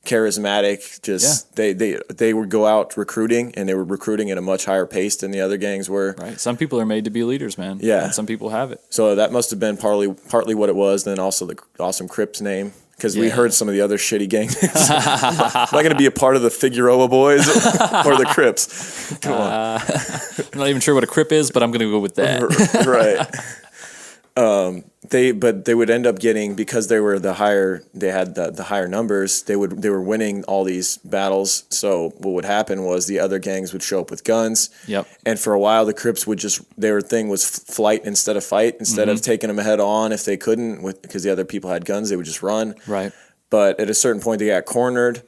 charismatic. They would go out recruiting, and they were recruiting at a much higher pace than the other gangs were. Right. Some people are made to be leaders, man. Yeah. And some people have it. So that must have been partly what it was. Then also the awesome Crips name, because we heard some of the other shitty gang names. Am I going to be a part of the Figueroa Boys or the Crips? Come on. I'm not even sure what a Crip is, but I'm going to go with that. Right. They would end up getting, because they had the higher numbers, they were winning all these battles. So what would happen was the other gangs would show up with guns. Yep. And for a while the Crips would their thing was flight instead of fight. Instead of taking them head on if they couldn't, because the other people had guns, they would just run. Right. But at a certain point they got cornered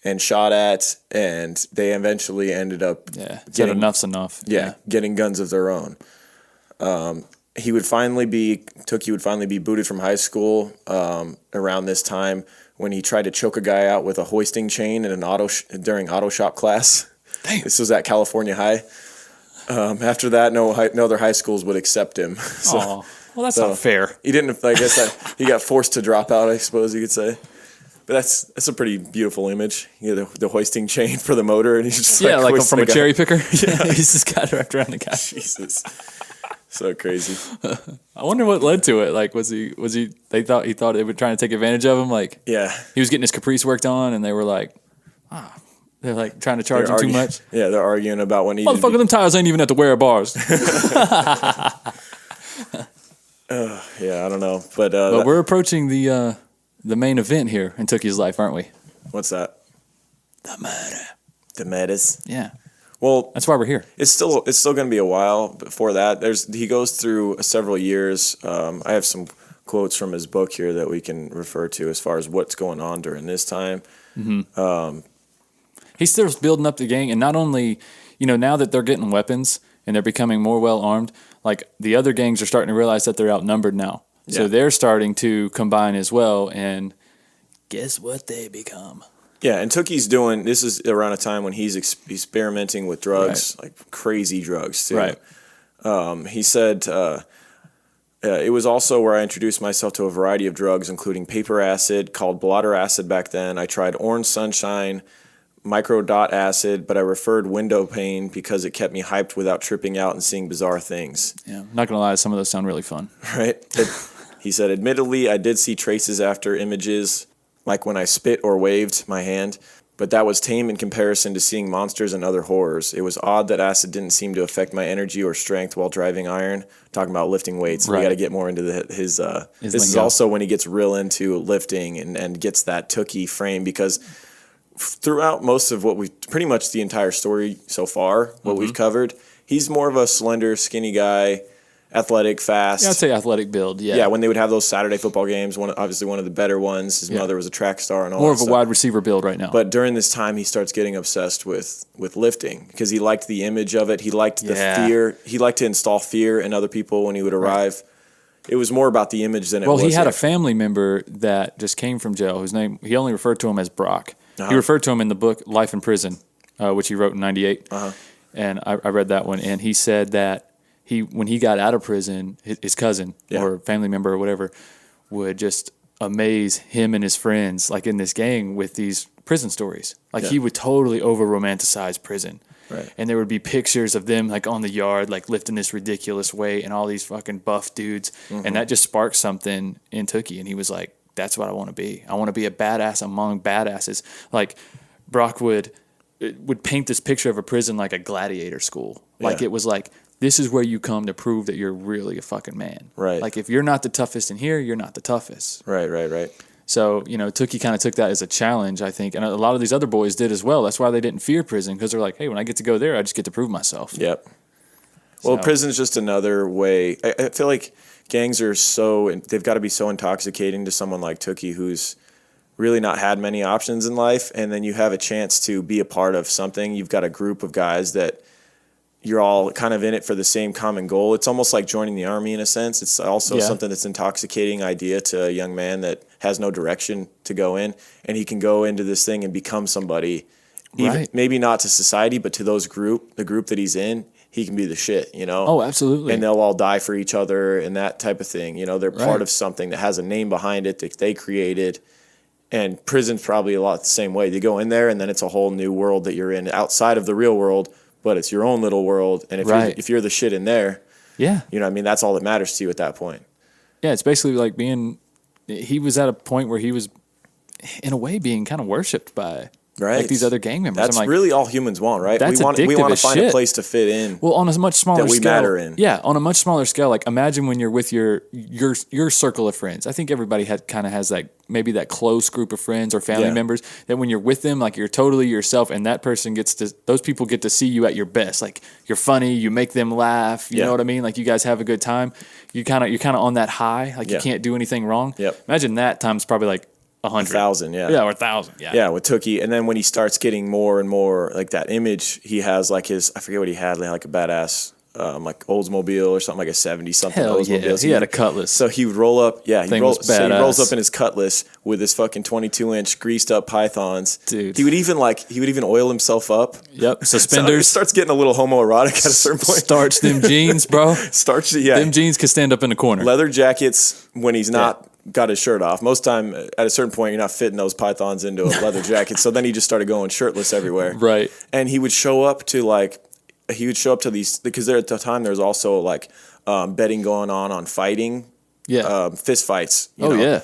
and shot at, and they eventually ended up getting enough's enough. Getting guns of their own. Tookie would finally be booted from high school around this time when he tried to choke a guy out with a hoisting chain in during auto shop class. Damn. This was at California High. After that, no other high schools would accept him. Well, that's not fair. He didn't. I guess he got forced to drop out, I suppose you could say. But that's a pretty beautiful image. The hoisting chain for the motor, and he's just like from a cherry picker. Yeah, he's just got wrapped around the guy. Jesus. So crazy. I wonder what led to it. Like, was he? He thought they were trying to take advantage of him. Like, he was getting his Caprice worked on, and they were like, they're like trying to charge him too much. Yeah, they're arguing about when he. Motherfucker, them tires ain't even at the wear bars. Yeah, I don't know, but we're approaching the main event here in Tookie's life, aren't we? What's that? The murder. The murders. Yeah. Well, that's why we're here. It's still going to be a while before that. He goes through several years. I have some quotes from his book here that we can refer to as far as what's going on during this time. Mm-hmm. He's still building up the gang, and not only, now that they're getting weapons and they're becoming more well armed, like the other gangs are starting to realize that they're outnumbered now. Yeah. So they're starting to combine as well, and guess what they become? Yeah, and Tookie's this is around a time when he's experimenting with drugs, like crazy drugs too. Right. He said, it was also where I introduced myself to a variety of drugs, including paper acid, called blotter acid back then. I tried orange sunshine, microdot acid, but I referred window pane because it kept me hyped without tripping out and seeing bizarre things. Yeah, not going to lie, some of those sound really fun. Right? He said, admittedly, I did see traces after images, like when I spit or waved my hand, but that was tame in comparison to seeing monsters and other horrors. It was odd that acid didn't seem to affect my energy or strength while driving iron. Talking about lifting weights, we got to get more into his this lingo. Is also when he gets real into lifting and gets that Tookie frame, because throughout most of pretty much the entire story so far, what we've covered, he's more of a slender, skinny guy, athletic, fast. Yeah, I'd say athletic build, yeah. Yeah, when they would have those Saturday football games, obviously one of the better ones. His mother was a track star and all more that of a stuff. wide receiver build right now. But during this time, he starts getting obsessed with lifting because he liked the image of it. He liked the fear. He liked to install fear in other people when he would arrive. Right. It was more about the image than it was. Well, he had a family member that just came from jail whose name, he only referred to him as Brock. He referred to him in the book Life in Prison, which he wrote in 98. And I read that one, and he said that when he got out of prison, his cousin or family member or whatever would just amaze him and his friends, like in this gang, with these prison stories. Like he would totally over-romanticize prison. Right. And there would be pictures of them like on the yard, like lifting this ridiculous weight and all these fucking buff dudes. And that just sparked something in Tookie. And he was like, that's what I want to be. I want to be a badass among badasses. Like Brock would paint this picture of a prison like a gladiator school. Like it was like, this is where you come to prove that you're really a fucking man. Right. Like if you're not the toughest in here, you're not the toughest. Right. So, Tookie kind of took that as a challenge, I think. And a lot of these other boys did as well. That's why they didn't fear prison, because they're like, hey, when I get to go there, I just get to prove myself. Yep. Well, prison's just another way. I feel like gangs are they've got to be so intoxicating to someone like Tookie, who's really not had many options in life, and then you have a chance to be a part of something. You've got a group of guys that you're all kind of in it for the same common goal. It's almost like joining the army in a sense. It's also something that's intoxicating idea to a young man that has no direction to go in, and he can go into this thing and become somebody, even maybe not to society, but to the group that he's in, he can be the shit, you know? Oh, absolutely. And they'll all die for each other and that type of thing. You know, they're part of something that has a name behind it that they created. And prison's probably a lot the same way. You go in there, and then it's a whole new world that you're in outside of the real world, but it's your own little world. And if you're the shit in there, you know what I mean? That's all that matters to you at that point. Yeah, it's basically like he was at a point where he was, in a way, being kind of worshipped by like these other gang members. That's really all humans want, right? We want to find a place to fit in. Well, on a much smaller scale. That we matter in. Yeah, on a much smaller scale. Like, imagine when you're with your circle of friends. I think everybody kind of has like maybe that close group of friends or family members that when you're with them, like you're totally yourself, and that person those people get to see you at your best. Like, you're funny, you make them laugh. You know what I mean? Like, you guys have a good time. You're kind of on that high. Like, you can't do anything wrong. Yep. Imagine that times probably like 100. 1,000, or 1,000, yeah, with Tookie. And then when he starts getting more and more like that image, he has like I forget what he had, like a badass like Oldsmobile or something, like a 70-something Oldsmobile. Yeah, he had a Cutlass. So he would roll up, so he rolls up in his Cutlass with his fucking 22-inch greased up pythons. Dude. He would even oil himself up. Yep, suspenders. So it starts getting a little homoerotic at a certain point. Starch them jeans, bro. Them jeans could stand up in the corner. Leather jackets when he's not got his shirt off. Most time, at a certain point, you're not fitting those pythons into a leather jacket. So then he just started going shirtless everywhere. Right. And he would show up to these, because there at the time there was also like betting going on fighting. Yeah. Fist fights. You know?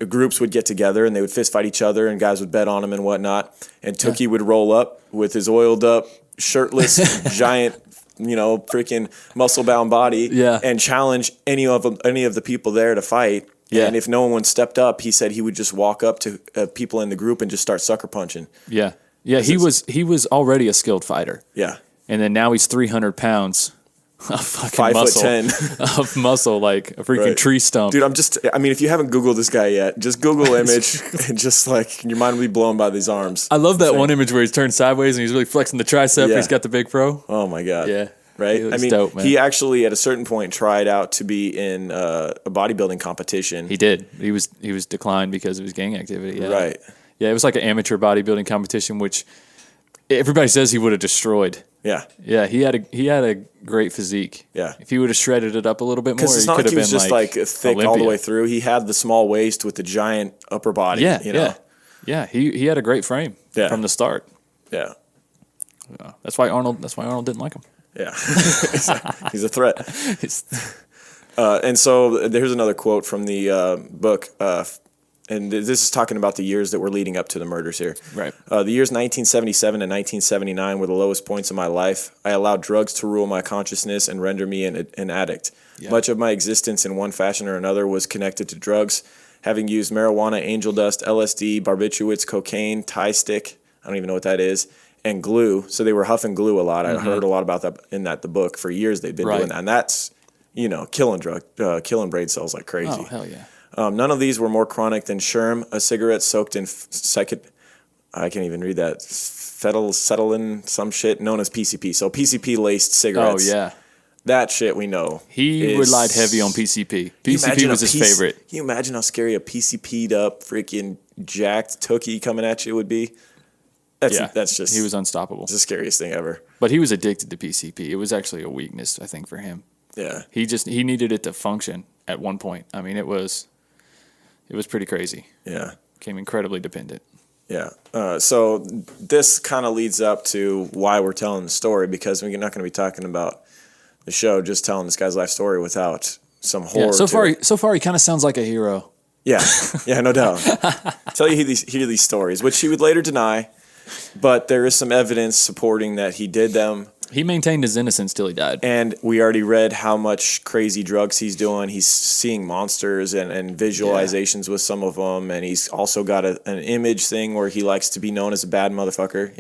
Groups would get together and they would fist fight each other, and guys would bet on them and whatnot. And Tookie would roll up with his oiled up, shirtless, giant, freaking muscle bound body, and challenge any of the people there to fight. Yeah. And if no one stepped up, he said he would just walk up to people in the group and just start sucker punching. Yeah. Yeah, he was already a skilled fighter. Yeah. And then now he's 300 pounds of fucking 5'10" of muscle, like a freaking tree stump. Dude, if you haven't Googled this guy yet, just Google image and just like your mind will be blown by these arms. I love that one image where he's turned sideways and he's really flexing the tricep. Yeah. He's got the big pro. Oh my God. Yeah. Right? Dope, man. He actually at a certain point tried out to be in a bodybuilding competition. He did. He was declined because of his gang activity. Yeah. Right. Yeah, it was like an amateur bodybuilding competition, which everybody says he would have destroyed. Yeah. Yeah, he had a great physique. Yeah. If he would have shredded it up a little bit more, it's not like he was just like thick Olympia all the way through. He had the small waist with the giant upper body. Yeah, Yeah. Yeah, he had a great frame from the start. Yeah. That's why Arnold didn't like him. Yeah. He's a threat. And so there's another quote from the book, and this is talking about the years that were leading up to the murders here. Right. The years 1977 and 1979 were the lowest points of my life. I allowed drugs to rule my consciousness and render me an addict. Yeah. Much of my existence in one fashion or another was connected to drugs, having used marijuana, angel dust, LSD, barbiturates, cocaine, Thai stick, I don't even know what that is, and glue. So they were huffing glue a lot. I heard a lot about that in the book. For years they've been doing that. And that's, killing brain cells like crazy. Oh, hell yeah. None of these were more chronic than Sherm, a cigarette soaked in I can't even read that, phenylacetylene, some shit known as PCP. So PCP laced cigarettes. Oh, yeah. That shit we know. He relied heavy on PCP. PCP was his favorite. Can you imagine how scary a PCP'd up, freaking jacked Tookie coming at you would be? That's just... He was unstoppable. It's the scariest thing ever. But he was addicted to PCP. It was actually a weakness, I think, for him. Yeah. He needed it to function at one point. I mean, it was pretty crazy. Yeah. Became incredibly dependent. Yeah. So this kind of leads up to why we're telling the story, because we're not going to be talking about the show just telling this guy's life story without some horror. Yeah, so far he kind of sounds like a hero. Yeah. Yeah, no doubt. Until you hear these stories, which he would later deny, but there is some evidence supporting that he did them. He maintained his innocence till he died. And we already read how much crazy drugs he's doing. He's seeing monsters and visualizations with some of them. And he's also got an image thing where he likes to be known as a bad motherfucker,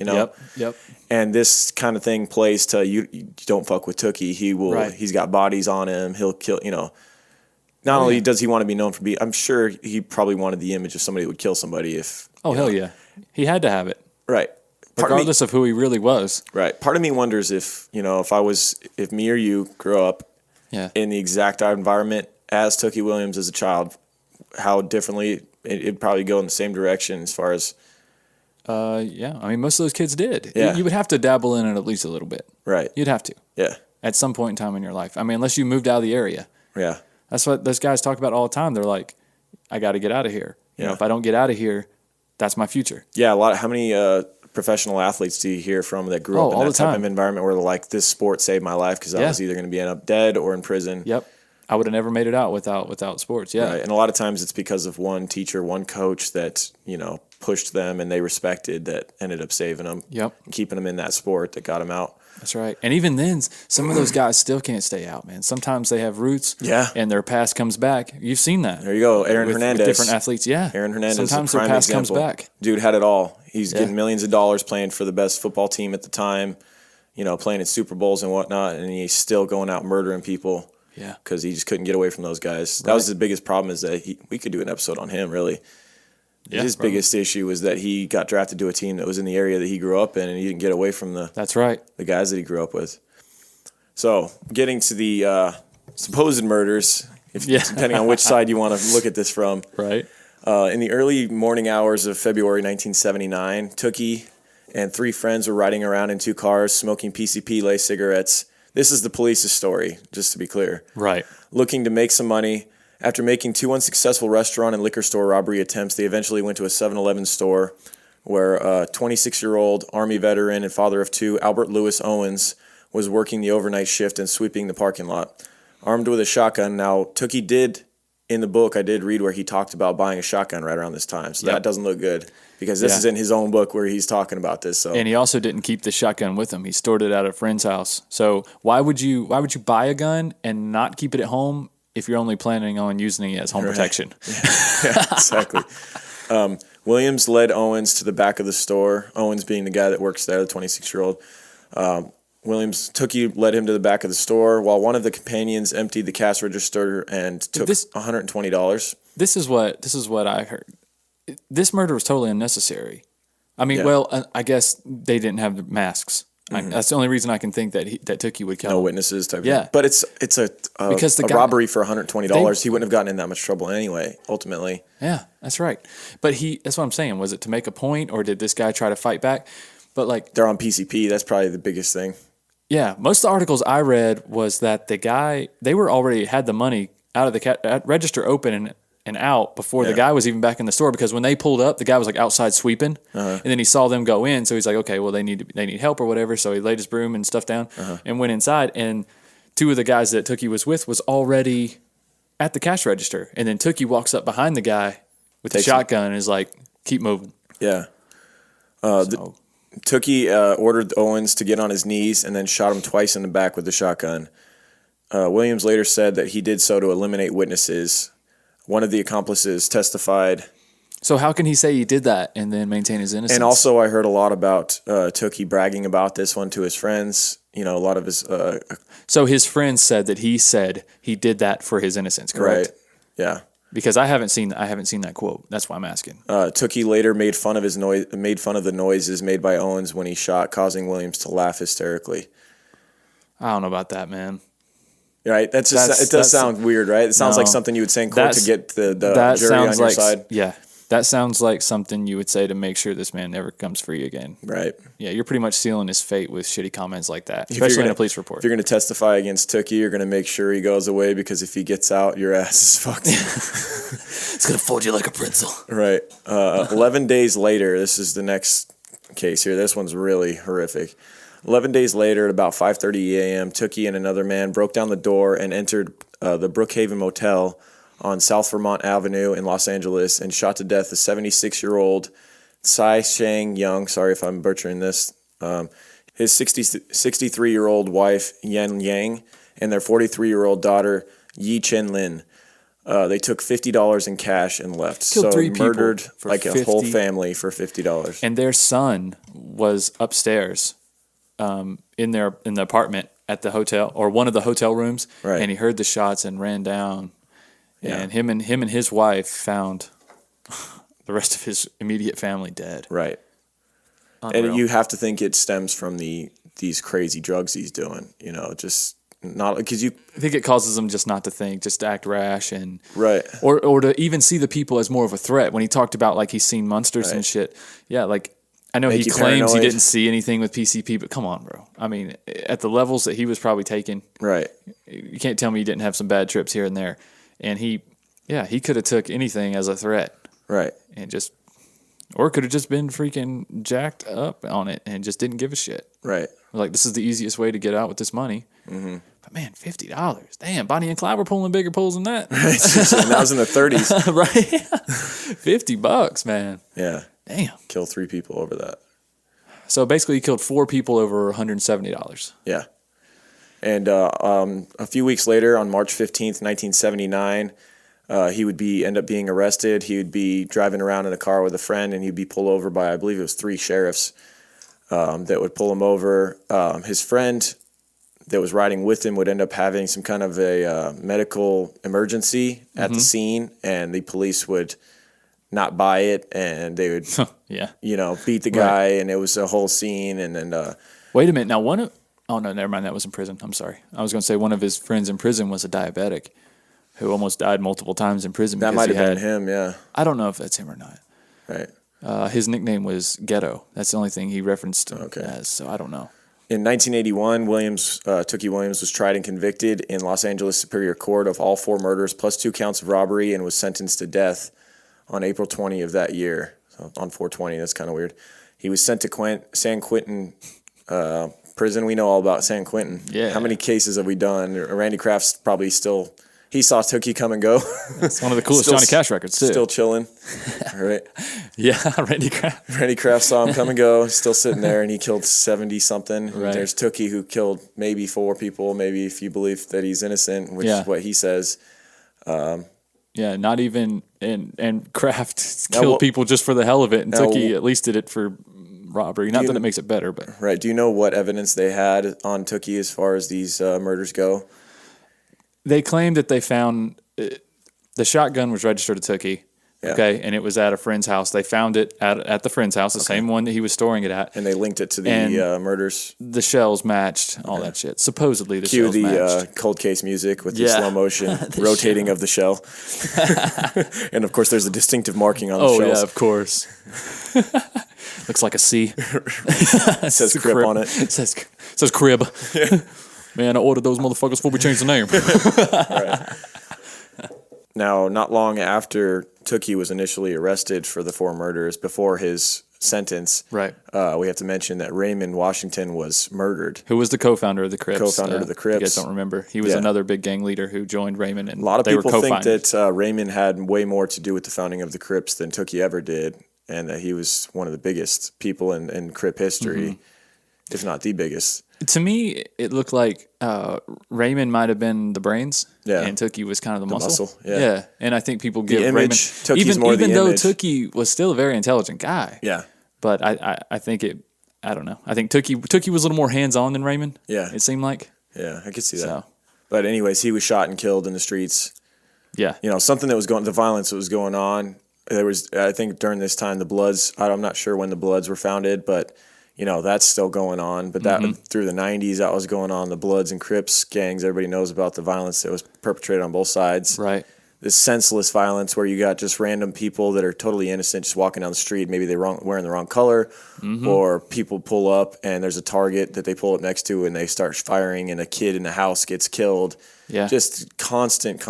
Yep. And this kind of thing plays to you don't fuck with Tookie. He will. Right. He's got bodies on him. He'll kill. Not only does he want to be known for I'm sure he probably wanted the image of somebody who would kill somebody if. Hell yeah, he had to have it. Right. Regardless of who he really was. Right. Part of me wonders if if me or you grew up in the exact environment as Tookie Williams as a child, how differently it'd probably go in the same direction as far as. Yeah. I mean, most of those kids did. Yeah. You would have to dabble in it at least a little bit. Right. You'd have to. Yeah. At some point in time in your life. I mean, unless you moved out of the area. Yeah. That's what those guys talk about all the time. They're like, I got to get out of here. You know, if I don't get out of here, that's my future. Yeah. How many professional athletes do you hear from that grew up in that type of environment where they're like, this sport saved my life because I was either going to end up dead or in prison? Yep. I would have never made it out without sports. Yeah. Right. And a lot of times it's because of one teacher, one coach that, pushed them and they respected that ended up saving them. Yep. And keeping them in that sport that got them out. That's right. And even then, some of those guys still can't stay out, man. Sometimes they have roots and their past comes back. You've seen that. There you go. Aaron Hernandez. With different athletes, yeah. Aaron Hernandez Sometimes is a prime their past example. comes back. Dude had it all. He's getting millions of dollars playing for the best football team at the time, playing in Super Bowls and whatnot, and he's still going out murdering people. Yeah. Because he just couldn't get away from those guys. That was the biggest problem is that we could do an episode on him, really. Yeah, his biggest issue was that he got drafted to a team that was in the area that he grew up in, and he didn't get away from the guys that he grew up with. So, getting to the supposed murders, depending on which side you want to look at this from. Right. In the early morning hours of February 1979, Tookie and 3 friends were riding around in 2 cars, smoking PCP-laced cigarettes. This is the police's story, just to be clear. Right. Looking to make some money. After making 2 unsuccessful restaurant and liquor store robbery attempts, they eventually went to a 7-Eleven store where 26-year-old Army veteran and father of 2, Albert Lewis Owens, was working the overnight shift and sweeping the parking lot. Armed with a shotgun. Now, Tookie did, in the book, I did read where he talked about buying a shotgun right around this time. So that doesn't look good because this is in his own book where he's talking about this. So. And he also didn't keep the shotgun with him. He stored it at a friend's house. So why would you buy a gun and not keep it at home if you're only planning on using it as home protection? Yeah, exactly. Williams led Owens to the back of the store, Owens being the guy that works there, the 26-year-old. Tookie led him to the back of the store while one of the companions emptied the cash register and took $120. This is what I heard. This murder was totally unnecessary. I mean, I guess they didn't have the masks. Mm-hmm. That's the only reason I can think that Tookie would kill him. No witnesses type thing. But it's a robbery for $120. He wouldn't have gotten in that much trouble anyway, ultimately. Yeah, that's right. But that's what I'm saying. Was it to make a point or did this guy try to fight back? But they're on PCP. That's probably the biggest thing. Yeah, most of the articles I read was that the guy, they were already had the money out of the register open and out before the guy was even back in the store, because when they pulled up, the guy was like outside sweeping, and then he saw them go in, so he's like, okay, well they need help or whatever, so he laid his broom and stuff down and went inside, and 2 of the guys that Tookie was with was already at the cash register, and then Tookie walks up behind the guy with the shotgun and is like, keep moving. Yeah. Tookie ordered Owens to get on his knees and then shot him twice in the back with the shotgun. Williams later said that he did so to eliminate witnesses. One of the accomplices testified. So how can he say he did that and then maintain his innocence? And also I heard a lot about Tookie bragging about this one to his friends. A lot of his... So his friends said that he did that for his innocence, correct? Right, yeah. Because I haven't seen that quote. That's why I'm asking. Tookie later made fun of the noises made by Owens when he shot, causing Williams to laugh hysterically. I don't know about that, man. Right? It does sound weird, right? It sounds like something you would say in court to get the jury on your side. Yeah. That sounds like something you would say to make sure this man never comes free again. Right. Yeah, you're pretty much sealing his fate with shitty comments like that, especially in a police report. If you're going to testify against Tookie, you're going to make sure he goes away, because if he gets out, your ass is fucked. It's going to fold you like a pretzel. Right. 11 days later, this is the next case here. This one's really horrific. 11 days later, at about 5:30 a.m., Tookie and another man broke down the door and entered the Brookhaven Motel on South Vermont Avenue in Los Angeles and shot to death a 76-year-old Tsai Shang Young. Sorry if I'm butchering this. His 63-year-old wife, Yan Yang, and their 43-year-old daughter, Yi Chen Lin. They took $50 in cash and left. Killed 3 people murdered for like a whole family for $50. And their son was upstairs in the apartment at the hotel, or one of the hotel rooms, and he heard the shots and ran down And him and his wife found the rest of his immediate family dead. Right. Unreal. And you have to think it stems from these crazy drugs he's doing. Just not because you. I think it causes him just not to think, just to act rash and right, or to even see the people as more of a threat. When he talked about like he's seen monsters and shit. Yeah, like I know he claims he didn't see anything with PCP, but come on, bro. I mean, at the levels that he was probably taking, right? You can't tell me he didn't have some bad trips here and there. And he could have took anything as a threat, right? And or could have just been freaking jacked up on it and just didn't give a shit, right? Like this is the easiest way to get out with this money. Mm-hmm. But man, $50. Damn, Bonnie and Clyde were pulling bigger pulls than that. Right. And that was in the 30s. Right. $50, man. Yeah. Damn. Kill 3 people over that. So basically, he killed 4 people over $170. Yeah. And a few weeks later, on March 15th, 1979, he would end up being arrested. He would be driving around in a car with a friend, and he'd be pulled over by, I believe it was 3 sheriffs that would pull him over. His friend that was riding with him would end up having some kind of a medical emergency at the scene, and the police would not buy it, and they would, beat the guy, and it was a whole scene. And then, wait a minute, now oh no, never mind, that was in prison. I'm sorry, I was going to say one of his friends in prison was a diabetic who almost died multiple times in prison. That might have been him, yeah. I don't know if that's him or not. Right. His nickname was Ghetto. That's the only thing he referenced as, so I don't know. In 1981, Tookie Williams was tried and convicted in Los Angeles Superior Court of all 4 murders plus 2 counts of robbery and was sentenced to death on April 20 of that year. So on 4/20, that's kind of weird. He was sent to San Quentin prison. We know all about San Quentin. Yeah. How many cases have we done? Randy Kraft's probably still... He saw Tookie come and go. It's one of the coolest Johnny Cash records, too. Still chilling. Right. Yeah, Randy Kraft. Randy Kraft saw him come and go, still sitting there, and he killed 70-something. Right. There's Tookie, who killed maybe 4 people, maybe if you believe that he's innocent, which is what he says. Yeah, not even... And Kraft killed people just for the hell of it, and Tookie at least did it for robbery. Not that it makes it better, but... Right. Do you know what evidence they had on Tookie as far as these murders go? They claimed that they found the shotgun was registered to Tookie, okay, and it was at a friend's house. They found it at the friend's house, the same one that he was storing it at. And they linked it to the murders. The shells matched, all that shit. Supposedly the Cue shells matched. the cold case music with the slow motion rotating of the shell. And of course there's a distinctive marking on the shells. Oh yeah, of course. Looks like a C. It says crib on it. It says crib. Yeah. Man, I ordered those motherfuckers before we changed the name. Right. Now, not long after Tookie was initially arrested for the 4 murders, before his sentence, right? We have to mention that Raymond Washington was murdered. Who was the co-founder of the Crips? Co-founder of the Crips. You guys don't remember. He was another big gang leader who joined Raymond, and a lot of they people were think that Raymond had way more to do with the founding of the Crips than Tookie ever did, and that he was one of the biggest people in Crip history, if not the biggest. To me, it looked like Raymond might have been the brains, and Tookie was kind of the muscle. Yeah, and I think people give Raymond, even though Tookie was still a very intelligent guy. Yeah, but I think I don't know. I think Tookie was a little more hands-on than Raymond. Yeah, it seemed like. Yeah, I could see that. But anyways, he was shot and killed in the streets. Yeah, something that was the violence that was going on. There was, I think, during this time, the Bloods. I'm not sure when the Bloods were founded, but. That's still going on. But that through the 90s, that was going on. The Bloods and Crips gangs, everybody knows about the violence that was perpetrated on both sides. Right. This senseless violence where you got just random people that are totally innocent just walking down the street. Maybe they're wearing the wrong color, or people pull up and there's a target that they pull up next to and they start firing and a kid in the house gets killed. Yeah. Just constant,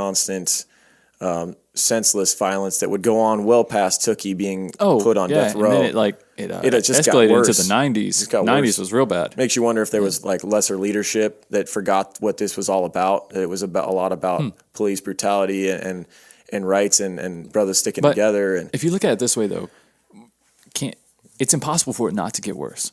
senseless violence that would go on well past Tookie being put on death row. And then it just escalated into the 90s. The 90s was real bad. Makes you wonder if there was lesser leadership that forgot what this was all about. It was a lot about police brutality and rights and brothers sticking together. And if you look at it this way, though, it's impossible for it not to get worse,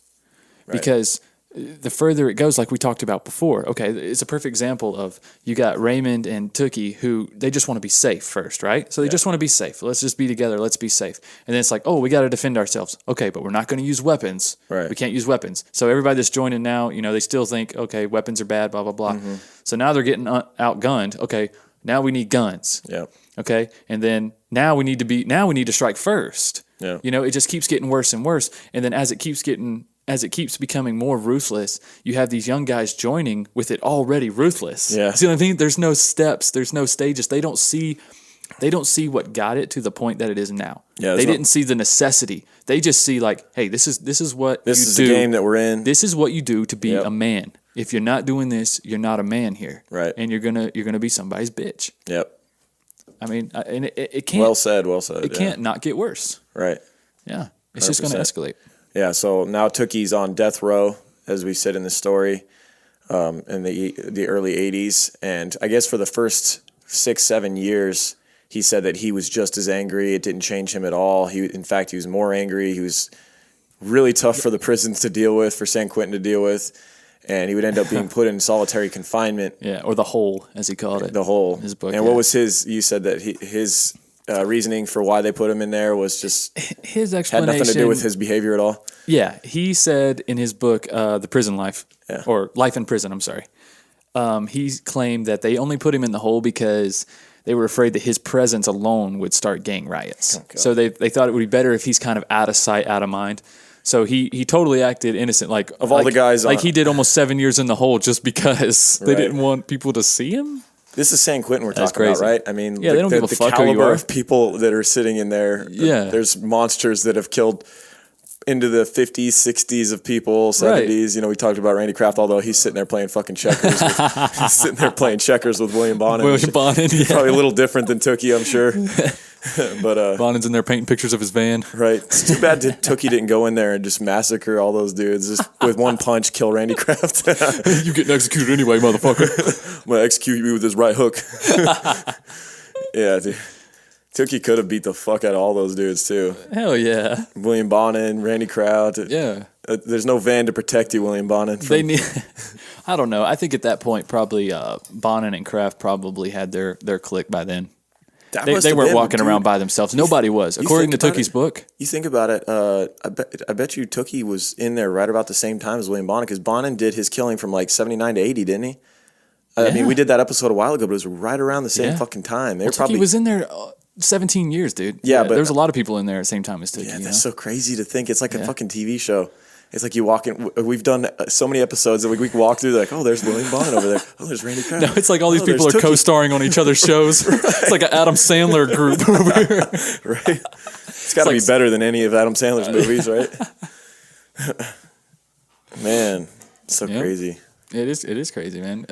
because the further it goes, like we talked about before, okay, it's a perfect example of you got Raymond and Tookie who they just want to be safe first, right? So they just want to be safe. Let's just be together. Let's be safe. And then it's like, we got to defend ourselves. Okay, but we're not going to use weapons. Right. We can't use weapons. So everybody that's joining now, they still think, okay, weapons are bad, blah, blah, blah. So now they're getting outgunned. Okay, Now we need guns. Yeah. Okay. And then now we need to strike first. Yeah. You know, it just keeps getting worse and worse. And then as it keeps becoming more ruthless, you have these young guys joining with it already ruthless. Yeah. See what I mean? There's no steps. There's no stages. They don't see what got it to the point that it is now. Yeah, they didn't see the necessity. They just see like, hey, this is what this you is do. the game that we're in. This is what you do to be a man. If you're not doing this, you're not a man here. Right. And you're gonna be somebody's bitch. Yep. I mean, and it can't. Well said. It can't not get worse. Right. Yeah. It's just going to escalate. Yeah. So now Tookie's on death row, as we said in the story, in the early '80s, and I guess for the first 6-7 years, he said that he was just as angry. It didn't change him at all. In fact, he was more angry. He was really tough for the prisons to deal with, for San Quentin to deal with. And he would end up being put in solitary confinement. Yeah, or the hole, as he called it. The hole. His book. And what was you said that his reasoning for why they put him in there was just... His explanation... Had nothing to do with his behavior at all? Yeah, he said in his book, The Prison Life, or Life in Prison, I'm sorry. He claimed that they only put him in the hole because they were afraid that his presence alone would start gang riots. Oh, so they thought it would be better if he's kind of out of sight, out of mind. So he totally acted innocent, like of all the guys, like he did almost 7 years in the hole just because they didn't want people to see him. This is San Quentin we're talking about, right? I mean, yeah, they don't give a fuck who you caliber are. of people that are sitting in there. Yeah, there's monsters that have killed into the 50s, 60s of people, 70s. Right. You know, we talked about Randy Kraft, although he's sitting there playing fucking checkers. He's sitting there playing checkers with William Bonin. Yeah. Probably a little different than Tookie, I'm sure. But Bonin's in there painting pictures of his van. Right. It's too bad Tookie didn't go in there and just massacre all those dudes. Just with one punch, kill Randy Kraft. You getting executed anyway, motherfucker. I'm going to execute you with this right hook. Yeah, dude. Tookie could have beat the fuck out of all those dudes, too. Hell yeah. William Bonin, Randy Kraft. Yeah. There's no van to protect you, William Bonin. They need... I don't know. I think at that point, probably Bonin and Kraft probably had their clique by then. They weren't walking around by themselves. Nobody was, according to Tookie's book. You think about it. I bet you Tookie was in there right about the same time as William Bonin, because Bonin did his killing from like 79 to 80, didn't he? I mean, we did that episode a while ago, but it was right around the same fucking time. Tookie was in there 17 years, dude. Yeah, but there's a lot of people in there at the same time as Tookie. Yeah, that's so crazy to think. It's like a fucking TV show. It's like you walk in. We've done so many episodes that we walk through. Like, oh, there's William Bonin over there. Oh, there's Randy Kraft. No, it's like all these people are co-starring on each other's shows. Right. It's like an Adam Sandler group over here. Right. It's got to be better than any of Adam Sandler's movies, right? Man, it's so crazy. It is crazy, man.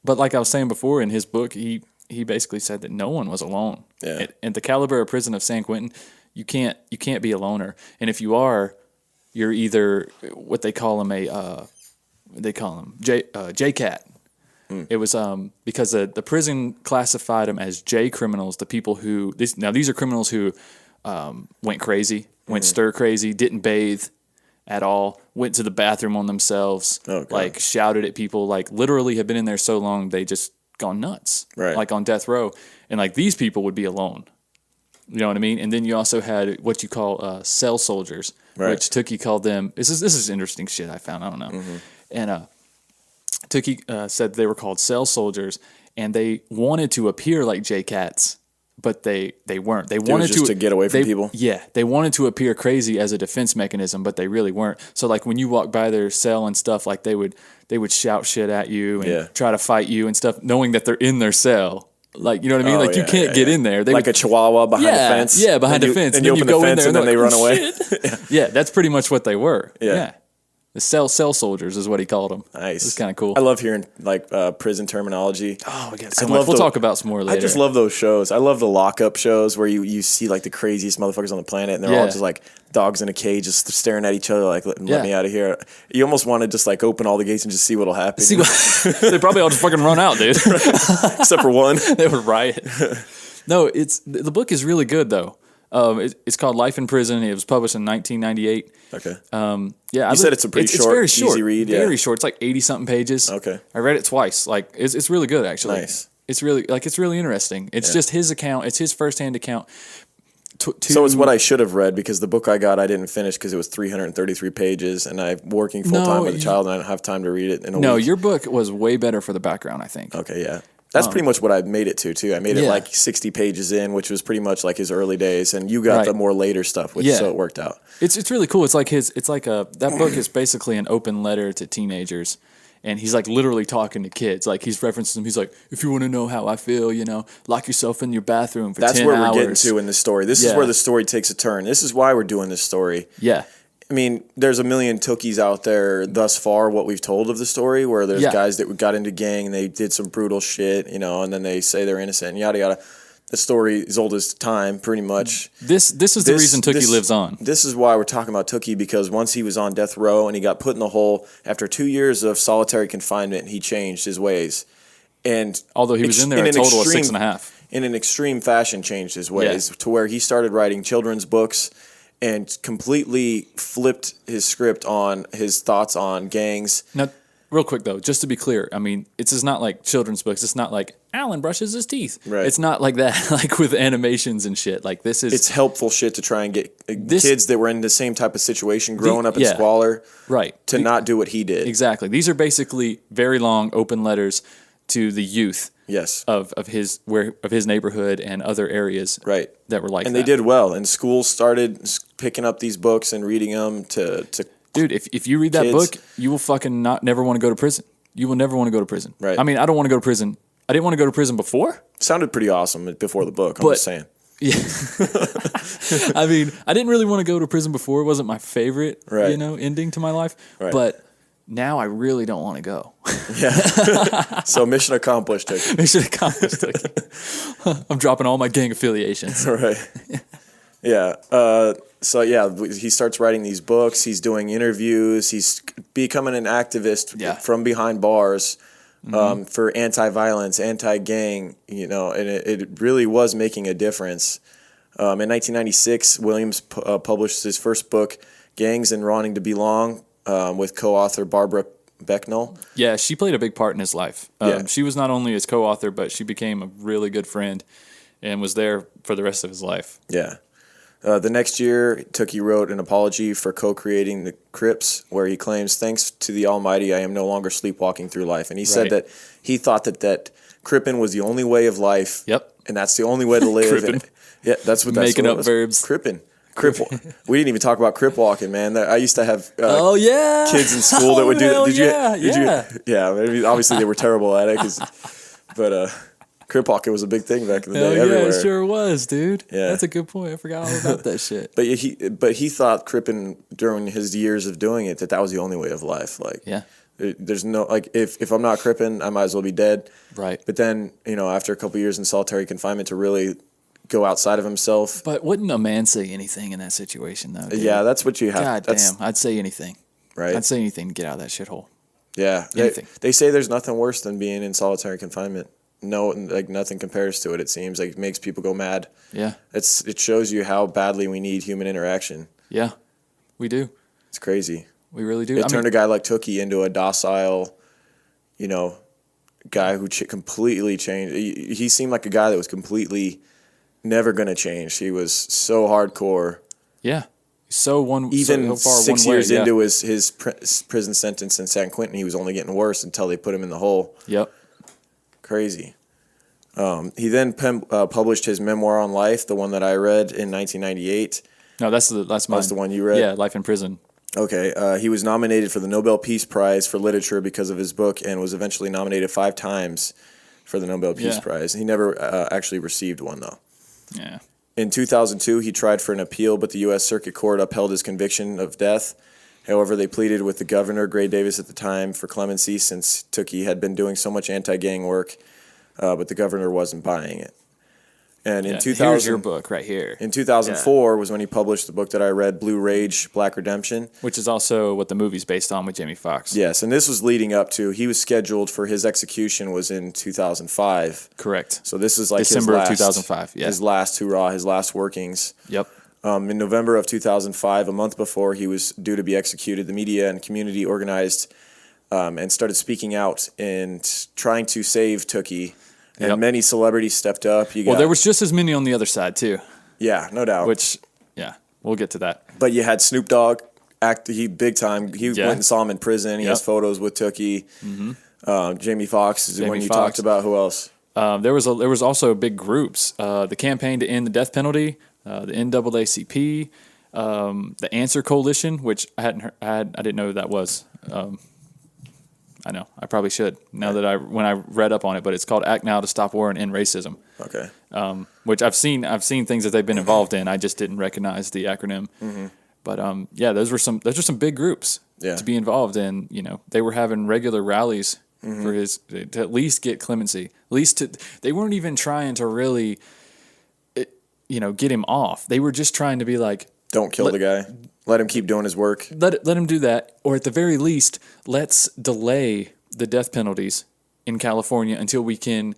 But like I was saying before, in his book, he basically said that no one was alone. Yeah. At the caliber of prison of San Quentin, you can't be a loner. And if you are, you're either what they call him J-Cat. It was because the prison classified them as J criminals, the people who these are criminals who went crazy, went stir crazy, didn't bathe at all, went to the bathroom on themselves, like shouted at people, like literally have been in there so long they just gone nuts, right? Like on death row, and like these people would be alone. You know what I mean? And then you also had what you call cell soldiers, which Tookie called them. This is interesting shit I found. I don't know. Mm-hmm. And Tookie said they were called cell soldiers, and they wanted to appear like J-Cats, but they weren't. They wanted to get away from people. Yeah, they wanted to appear crazy as a defense mechanism, but they really weren't. So like when you walk by their cell and stuff, like they would shout shit at you and try to fight you and stuff, knowing that they're in their cell. Like, you know what I mean? Like, you can't get in there. They like a chihuahua behind a fence. Yeah, behind a fence. And you open the fence and then they run away. Yeah, that's pretty much what they were. Yeah. The cell soldiers is what he called them. Nice. It's kind of cool. I love hearing, like, prison terminology. Oh, we got so much. We'll talk about some more later. I just love those shows. I love the lockup shows where you see, like, the craziest motherfuckers on the planet, and they're all just, like, dogs in a cage just staring at each other like, let me out of here. You almost want to just, like, open all the gates and just see what'll happen. They probably all just fucking run out, dude. Except for one. They would riot. No, the book is really good, though. It's called Life in Prison. It was published in 1998. Okay. You said it's a pretty short, very short, easy read. Very short. It's like 80-something pages. Okay. I read it twice. Like, it's really good, actually. Nice. It's really interesting. It's just his account. It's his firsthand account. So it's what I should have read, because the book I got I didn't finish because it was 333 pages, and I'm working full time with a child, and I don't have time to read it in a week. No, your book was way better for the background, I think. Okay, yeah. That's pretty much what I made it to, too. I made it like 60 pages in, which was pretty much like his early days, and you got the more later stuff, so it worked out. It's really cool. It's like that book is basically an open letter to teenagers, and he's like literally talking to kids. Like he's referencing them. He's like, if you want to know how I feel, lock yourself in your bathroom for 10 hours. That's where we're getting to in the story. This is where the story takes a turn. This is why we're doing this story. Yeah. I mean, there's a million Tookies out there thus far, what we've told of the story, where there's guys that got into gang and they did some brutal shit, and then they say they're innocent and yada yada. The story is old as time, pretty much. This is the reason Tookie lives on. This is why we're talking about Tookie, because once he was on death row and he got put in the hole, after 2 years of solitary confinement, he changed his ways. And although he was in there a total of 6.5. In an extreme fashion, changed his ways to where he started writing children's books and completely flipped his script on his thoughts on gangs. Now, real quick, though, just to be clear, I mean, it's not like children's books. It's not like Alan brushes his teeth. Right. It's not like that, like with animations and shit. Like this is... It's helpful shit to try and get kids that were in the same type of situation, growing up in squalor, to not do what he did. Exactly. These are basically very long open letters to the youth. Yes. Of his neighborhood and other areas. Right. That were like and that. They did well. And schools started picking up these books and reading them to dude, if you read that book, you will fucking never want to go to prison. You will never want to go to prison. Right. I mean, I don't want to go to prison. I didn't want to go to prison before. Sounded pretty awesome before the book, I'm just saying. Yeah. I mean, I didn't really want to go to prison before. It wasn't my favorite, ending to my life. Right. But now I really don't want to go. Yeah. So mission accomplished, Tookie. Mission accomplished, Tookie. I'm dropping all my gang affiliations. Right. Yeah. So he starts writing these books. He's doing interviews. He's becoming an activist from behind bars for anti-violence, anti-gang. And it really was making a difference. In 1996, Williams published his first book, Gangs and Wanting to Belong, with co-author Barbara Becknell. Yeah, she played a big part in his life. She was not only his co-author, but she became a really good friend and was there for the rest of his life. Yeah. The next year, Tookie wrote an apology for co-creating the Crips, where he claims, "Thanks to the Almighty, I am no longer sleepwalking through life." And he said that he thought that Crippin' was the only way of life. Yep. And that's the only way to live. That's what making up verbs. Crippin'. We didn't even talk about crip walking, man. I used to have kids in school that would do that. Maybe obviously they were terrible at it, but crip walking was a big thing back in the day. Everywhere. Yeah, it sure was, dude. Yeah. That's a good point. I forgot all about that shit. But he thought crippin' during his years of doing it that was the only way of life. Like there's no if I'm not crippin', I might as well be dead. Right. But then after a couple of years in solitary confinement to really go outside of himself. But wouldn't a man say anything in that situation, though? Dude? Yeah, that's what you have. God damn, I'd say anything. Right? I'd say anything to get out of that shithole. Yeah. Anything. They say there's nothing worse than being in solitary confinement. No, nothing compares to it, it seems. Like, it makes people go mad. Yeah. It shows you how badly we need human interaction. Yeah, we do. It's crazy. We really do. It turned a guy like Tookie into a docile, guy who completely changed. He seemed like a guy that was completely never going to change. He was so hardcore. Yeah. Even so far 6 one years way, into his prison sentence in San Quentin, he was only getting worse until they put him in the hole. Yep. Crazy. He then published his memoir on life, the one that I read in 1998. No, that's mine. That's the one you read? Yeah, Life in Prison. Okay. He was nominated for the Nobel Peace Prize for Literature because of his book and was eventually nominated 5 times for the Nobel Peace Prize. He never actually received one, though. Yeah. In 2002, he tried for an appeal, but the U.S. Circuit Court upheld his conviction of death. However, they pleaded with the governor, Gray Davis at the time, for clemency since Tookie had been doing so much anti-gang work, but the governor wasn't buying it. And in 2000, here's your book right here. In 2004 was when he published the book that I read, Blue Rage, Black Redemption. Which is also what the movie's based on with Jamie Foxx. Yes, and this was leading up to, he was scheduled for his execution was in 2005. Correct. So this is like December of 2005, yeah. His last hurrah, his last workings. Yep. In November of 2005, a month before he was due to be executed, the media and community organized and started speaking out and trying to save Tookie. And many celebrities stepped up. There was just as many on the other side, too. Yeah, no doubt. We'll get to that. But you had Snoop Dogg, he big time. He went and saw him in prison. He has photos with Tookie. Mm-hmm. Jamie Foxx is the one you talked about. Who else? There was also big groups. The Campaign to End the Death Penalty, the NAACP, the Answer Coalition, which I didn't know who that was. I know I probably should now that when I read up on it, but it's called Act Now to Stop War and End Racism. Okay. Which I've seen things that they've been involved in. I just didn't recognize the acronym. Mm-hmm. But those were some big groups to be involved in. You know, they were having regular rallies for to at least get clemency. At least they weren't even trying to really, get him off. They were just trying to be like, don't kill the guy. Let him keep doing his work. Let him do that, or at the very least, let's delay the death penalties in California until we can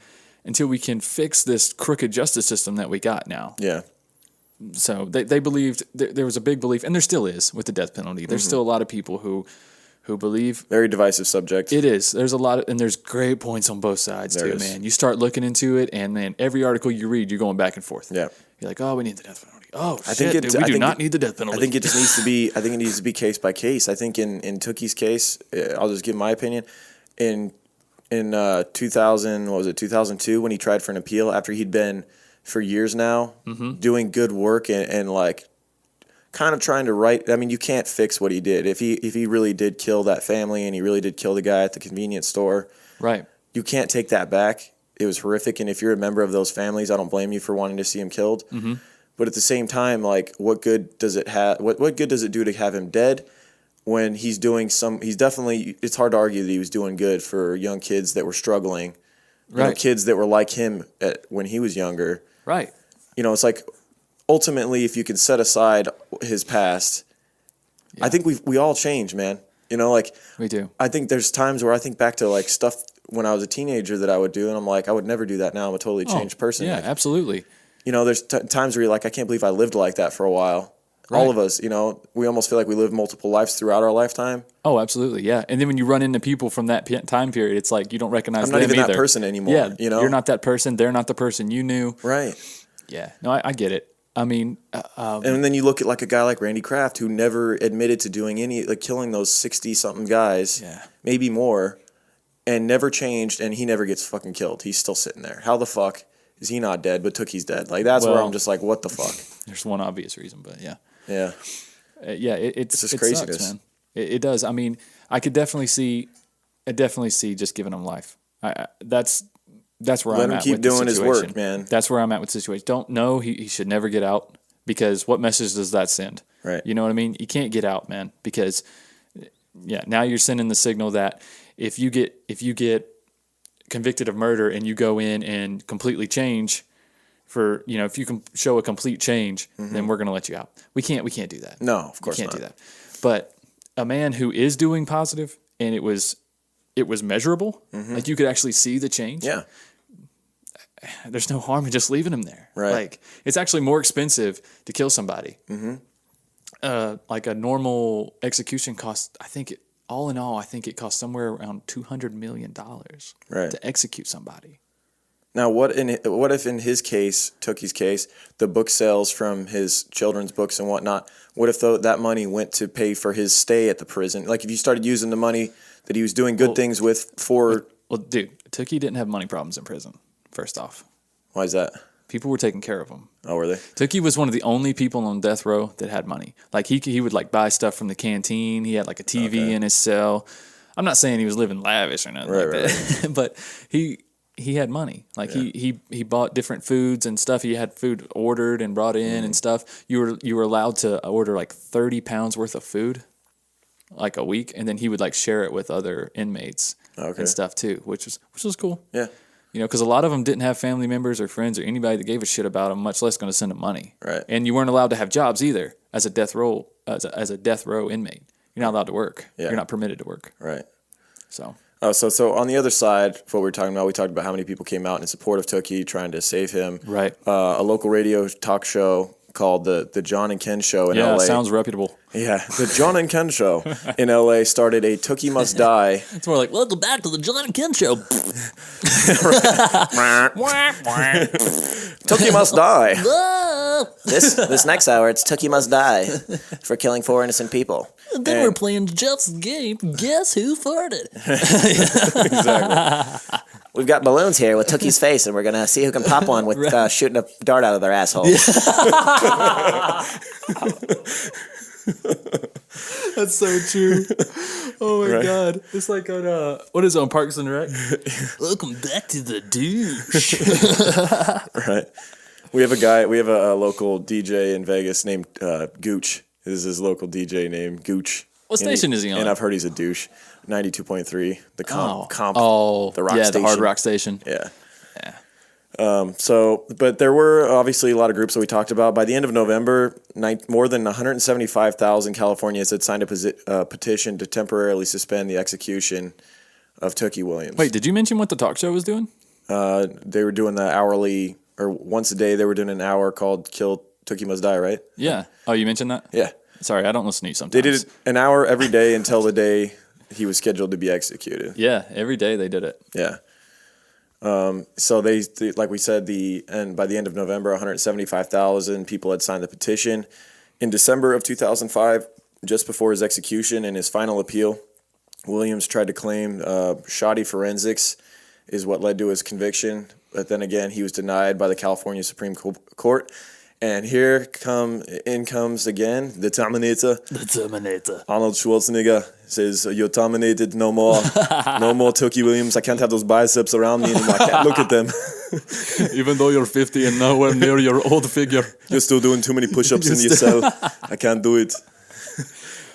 fix this crooked justice system that we got now. Yeah. So they believed there was a big belief, and there still is with the death penalty. There's still a lot of people who believe. Very divisive subject. It is. There's a lot and there's great points on both sides too, man. You start looking into it, and man, every article you read, you're going back and forth. Yeah. You're like, oh, we need the death penalty. Oh, I think we do not need the death penalty. I think it just needs to be. I think it needs to be case by case. I think in Tookie's case, I'll just give my opinion. In 2002 when he tried for an appeal after he'd been for years now doing good work and like kind of trying to right. I mean, you can't fix what he did. If he really did kill that family and he really did kill the guy at the convenience store, right? You can't take that back. It was horrific, and if you're a member of those families, I don't blame you for wanting to see him killed. Mm-hmm. But at the same time, like, what good does it have? What good does it do to have him dead when he's doing he's definitely, it's hard to argue that he was doing good for young kids that were struggling, right? You know, kids that were like him when he was younger, right? You know, it's like ultimately, if you can set aside his past, I think we all change, man. You know, like we do. I think there's times where I think back to like stuff when I was a teenager that I would do, and I'm like, I would never do that now. I'm a totally changed person. Yeah, like, absolutely. You know, there's times where you're like, I can't believe I lived like that for a while. Right. All of us, you know, we almost feel like we live multiple lives throughout our lifetime. Oh, absolutely, yeah. And then when you run into people from that time period, it's like you don't recognize them either. I'm not even that person anymore. Yeah, you know, you're not that person. They're not the person you knew. Right. Yeah. No, I get it. I mean, and then you look at like a guy like Randy Kraft who never admitted to doing killing those 60-something guys, maybe more, and never changed, and he never gets fucking killed. He's still sitting there. How the fuck is he not dead, but Tookie's dead? Like, that's where I'm just like, what the fuck? There's one obvious reason, but yeah. Yeah. It's just craziness. Sucks, man. It does. I mean, I definitely see just giving him life. That's where Let I'm him at keep with doing the his situation. work, man. That's where I'm at with the situation. Don't know he should never get out, because what message does that send? Right. You know what I mean? You can't get out, man, because now you're sending the signal that if you get convicted of murder and you go in and completely change if you can show a complete change, then we're going to let you out. We can't do that. No, of course we can't not. do that. But a man who is doing positive and it was measurable, like you could actually see the change. Yeah. There's no harm in just leaving him there. Right. Like, it's actually more expensive to kill somebody. Like a normal execution costs, all in all, it costs somewhere around $200 million to execute somebody. Now, what if in his case, Tookie's case, the book sales from his children's books and whatnot, what if that money went to pay for his stay at the prison? Like, if you started using the money that he was doing good things with for... Well, dude, Tookie didn't have money problems in prison, first off. Why is that? People were taking care of him. Oh, were they? Tookie was one of the only people on death row that had money. Like, he would, like, buy stuff from the canteen. He had, like, a TV in his cell. I'm not saying he was living lavish or nothing that. But he had money. Like, he bought different foods and stuff. He had food ordered and brought in and stuff. You were allowed to order, like, 30 pounds worth of food, like, a week. And then he would, like, share it with other inmates and stuff, too, which was cool. Yeah. You know, because a lot of them didn't have family members or friends or anybody that gave a shit about them, much less going to send them money. Right. And you weren't allowed to have jobs either as a death row inmate. You're not allowed to work. Yeah. You're not permitted to work. Right. So. Oh, so on the other side, what we talked about how many people came out in support of Tookie, trying to save him. Right. A local radio talk show called the John and Ken Show in LA. Yeah, sounds reputable. Yeah, the John and Ken Show in LA started a Tookie Must Die. It's more like, welcome back to the John and Ken Show. Tookie Must Die. This next hour, it's Tookie Must Die for killing 4 innocent people. And then we're playing Jeff's game. Guess who farted? Exactly. We've got balloons here with Tookie's face, and we're going to see who can pop one with shooting a dart out of their asshole. That's so true. Oh my God. It's like on, what is it, on Parks and Rec? Welcome back to the douche. Right. We have a local DJ in Vegas named Gooch. This is his local DJ named Gooch. What station is he on? And I've heard he's a douche. 92.3, the comp, the rock station. The hard rock station. Yeah. But there were obviously a lot of groups that we talked about. By the end of November, more than 175,000 Californians had signed a petition to temporarily suspend the execution of Tookie Williams. Wait, did you mention what the talk show was doing? They were doing the hourly, or once a day, they were doing an hour called Kill Tookie Must Die, right? Yeah. Oh, you mentioned that? Yeah. Sorry, I don't listen to you sometimes. They did an hour every day until the day he was scheduled to be executed. Yeah, every day they did it. Yeah. So they like we said, by the end of November, 175,000 people had signed the petition. In December of 2005, just before his execution and his final appeal, Williams tried to claim shoddy forensics is what led to his conviction. But then again, he was denied by the California Supreme Court. And in comes again the Terminator. The Terminator. Arnold Schwarzenegger says, "You're terminated, no more. No more Tookie Williams. I can't have those biceps around me anymore. I can't look at them." Even though you're 50 and nowhere near your old figure. You're still doing too many push-ups in your cell. I can't do it.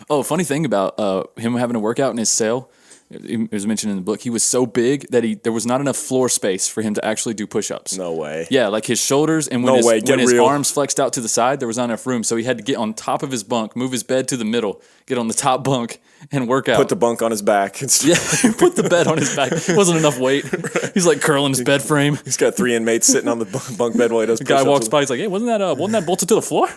Oh, funny thing about him having to work out in his cell, it was mentioned in the book, he was so big that there was not enough floor space for him to actually do push-ups. No way. Yeah, like his shoulders and when his arms flexed out to the side, there was not enough room. So he had to get on top of his bunk, move his bed to the middle, get on the top bunk, and work out. Put the bunk on his back. Yeah, put the bed on his back. It wasn't enough weight. He's like curling his bed frame. He's got 3 inmates sitting on the bunk bed while he does push-ups. The guy walks by, he's like, "Hey, wasn't that bolted to the floor?"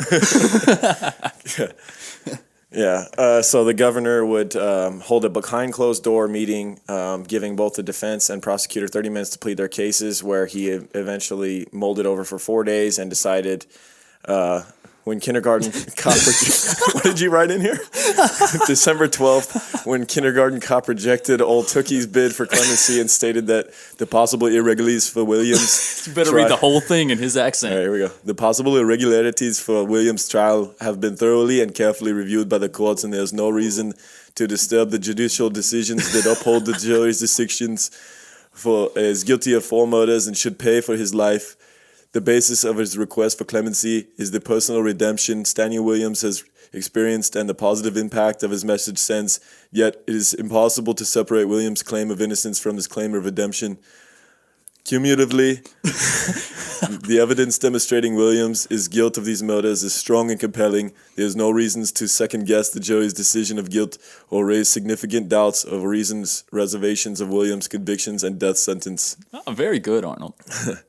Yeah. So the governor would hold a behind closed door meeting, giving both the defense and prosecutor 30 minutes to plead their cases, where he eventually mulled it over for 4 days and decided when kindergarten cop... What did you write in here? December 12th, when kindergarten cop rejected old Tookie's bid for clemency and stated that the possible irregularities for Williams... You better read the whole thing in his accent. All right, here we go. The possible irregularities for Williams' trial have been thoroughly and carefully reviewed by the courts, and there's no reason to disturb the judicial decisions that uphold the jury's decisions for is guilty of 4 murders and should pay for his life. The basis of his request for clemency is the personal redemption Stanley Williams has experienced and the positive impact of his message sends, yet it is impossible to separate Williams' claim of innocence from his claim of redemption. Cumulatively, the evidence demonstrating Williams' guilt of these murders is strong and compelling. There is no reasons to second-guess the jury's decision of guilt or raise significant doubts of reservations of Williams' convictions and death sentence. Oh, very good, Arnold.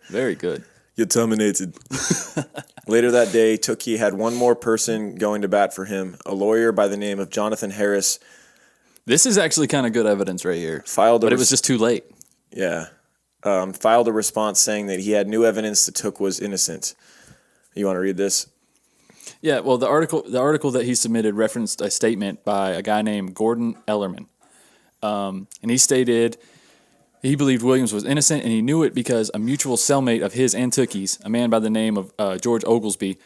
Very good. You're terminated. Later that day, Tookie had one more person going to bat for him, a lawyer by the name of Jonathan Harris. This is actually kind of good evidence right here. But it was just too late. Yeah. Filed a response saying that he had new evidence that Took was innocent. You want to read this? Yeah, well, the article that he submitted referenced a statement by a guy named Gordon Ellerman. And he stated he believed Williams was innocent, and he knew it because a mutual cellmate of his and Tookie's, a man by the name of George Oglesby,